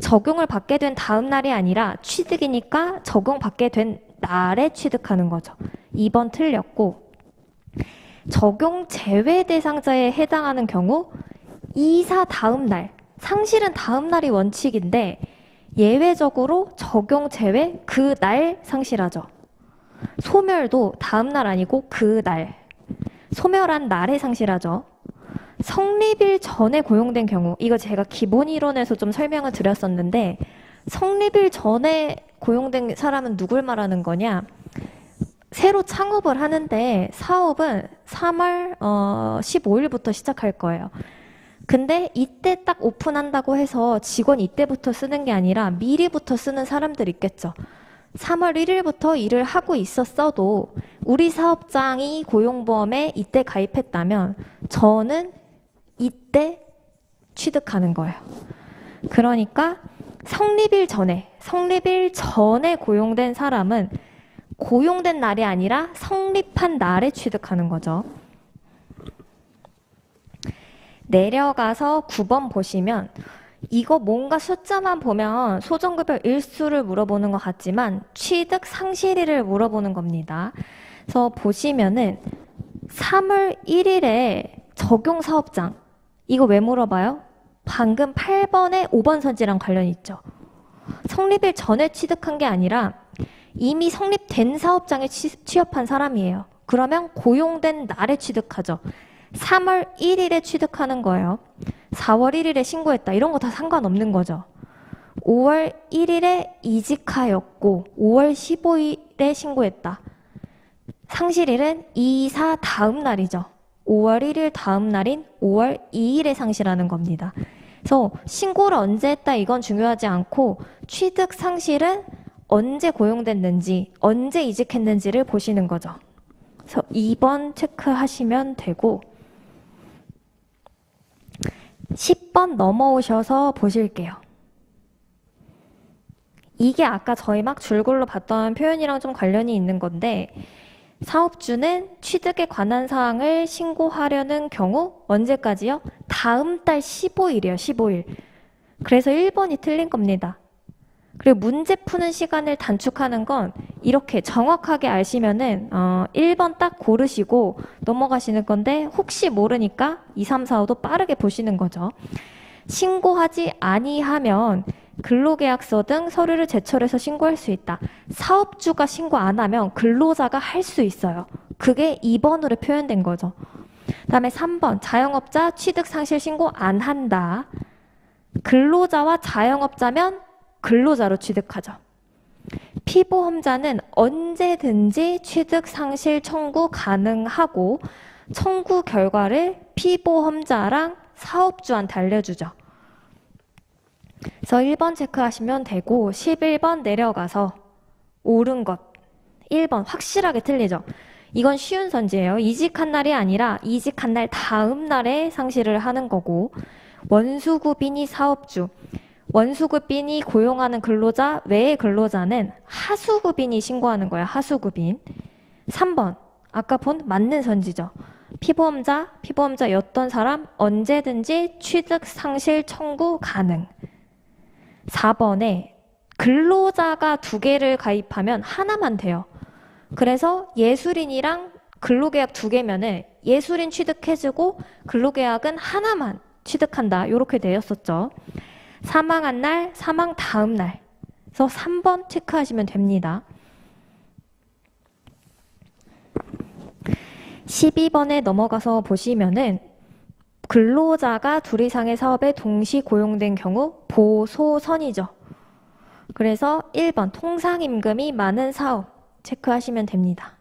적용을 받게 된 다음 날이 아니라 취득이니까 적용받게 된 날에 취득하는 거죠. 2번 틀렸고, 적용 제외 대상자에 해당하는 경우 이사 다음 날, 상실은 다음 날이 원칙인데 예외적으로 적용 제외 그 날 상실하죠. 소멸도 다음 날 아니고 그 날, 소멸한 날에 상실하죠. 성립일 전에 고용된 경우, 이거 제가 기본 이론에서 좀 설명을 드렸었는데 성립일 전에 고용된 사람은 누굴 말하는 거냐? 새로 창업을 하는데 사업은 3월 15일부터 시작할 거예요. 근데 이때 딱 오픈한다고 해서 직원 이때부터 쓰는 게 아니라 미리부터 쓰는 사람들 있겠죠. 3월 1일부터 일을 하고 있었어도 우리 사업장이 고용보험에 이때 가입했다면 저는 이때 취득하는 거예요. 그러니까 성립일 전에 고용된 사람은 고용된 날이 아니라 성립한 날에 취득하는 거죠. 내려가서 9번 보시면 이거 뭔가 숫자만 보면 소정급여 일수를 물어보는 것 같지만 취득 상실일을 물어보는 겁니다. 그래서 보시면은 3월 1일에 적용사업장, 이거 왜 물어봐요? 방금 8번에 5번 선지랑 관련이 있죠. 성립일 전에 취득한 게 아니라 이미 성립된 사업장에 취업한 사람이에요. 그러면 고용된 날에 취득하죠. 3월 1일에 취득하는 거예요. 4월 1일에 신고했다. 이런 거 다 상관없는 거죠. 5월 1일에 이직하였고 5월 15일에 신고했다. 상실일은 2, 4 다음 날이죠. 5월 1일 다음 날인 5월 2일에 상실하는 겁니다. 그래서 신고를 언제 했다 이건 중요하지 않고 취득 상실은 언제 고용됐는지, 언제 이직했는지를 보시는 거죠. 그래서 2번 체크하시면 되고 10번 넘어오셔서 보실게요. 이게 아까 저희 막 줄글로 봤던 표현이랑 좀 관련이 있는 건데 사업주는 취득에 관한 사항을 신고하려는 경우 언제까지요? 다음 달 15일이요. 15일. 그래서 1번이 틀린 겁니다. 그리고 문제 푸는 시간을 단축하는 건 이렇게 정확하게 아시면은 1번 딱 고르시고 넘어가시는 건데 혹시 모르니까 2, 3, 4, 5도 빠르게 보시는 거죠. 신고하지 아니하면 근로계약서 등 서류를 제출해서 신고할 수 있다. 사업주가 신고 안 하면 근로자가 할 수 있어요. 그게 2번으로 표현된 거죠. 그다음에 3번 자영업자 취득 상실 신고 안 한다. 근로자와 자영업자면 근로자로 취득하죠. 피보험자는 언제든지 취득 상실 청구 가능하고 청구 결과를 피보험자랑 사업주한테 알려주죠. 그래서 1번 체크하시면 되고 11번 내려가서 옳은 것. 1번 확실하게 틀리죠. 이건 쉬운 선지예요. 이직한 날이 아니라 이직한 날 다음 날에 상실을 하는 거고 원수급인이 사업주. 원수급인이 고용하는 근로자 외의 근로자는 하수급인이 신고하는 거야. 하수급인. 3번 아까 본 맞는 선지죠. 피보험자였던 사람 언제든지 취득 상실 청구 가능. 4번에 근로자가 2개를 가입하면 하나만 돼요. 그래서 예술인이랑 근로계약 2개면은 예술인 취득해주고 근로계약은 하나만 취득한다. 이렇게 되었었죠. 사망한 날, 사망 다음 날. 그래서 3번 체크하시면 됩니다. 12번에 넘어가서 보시면은 근로자가 2 이상의 사업에 동시 고용된 경우 보소선이죠. 그래서 1번 통상임금이 많은 사업 체크하시면 됩니다.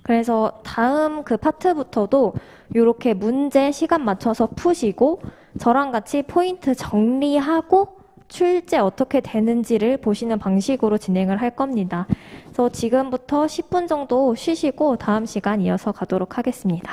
그래서 다음 그 파트부터도 이렇게 문제 시간 맞춰서 푸시고 저랑 같이 포인트 정리하고 출제 어떻게 되는지를 보시는 방식으로 진행을 할 겁니다. 그래서 지금부터 10분 정도 쉬시고 다음 시간 이어서 가도록 하겠습니다.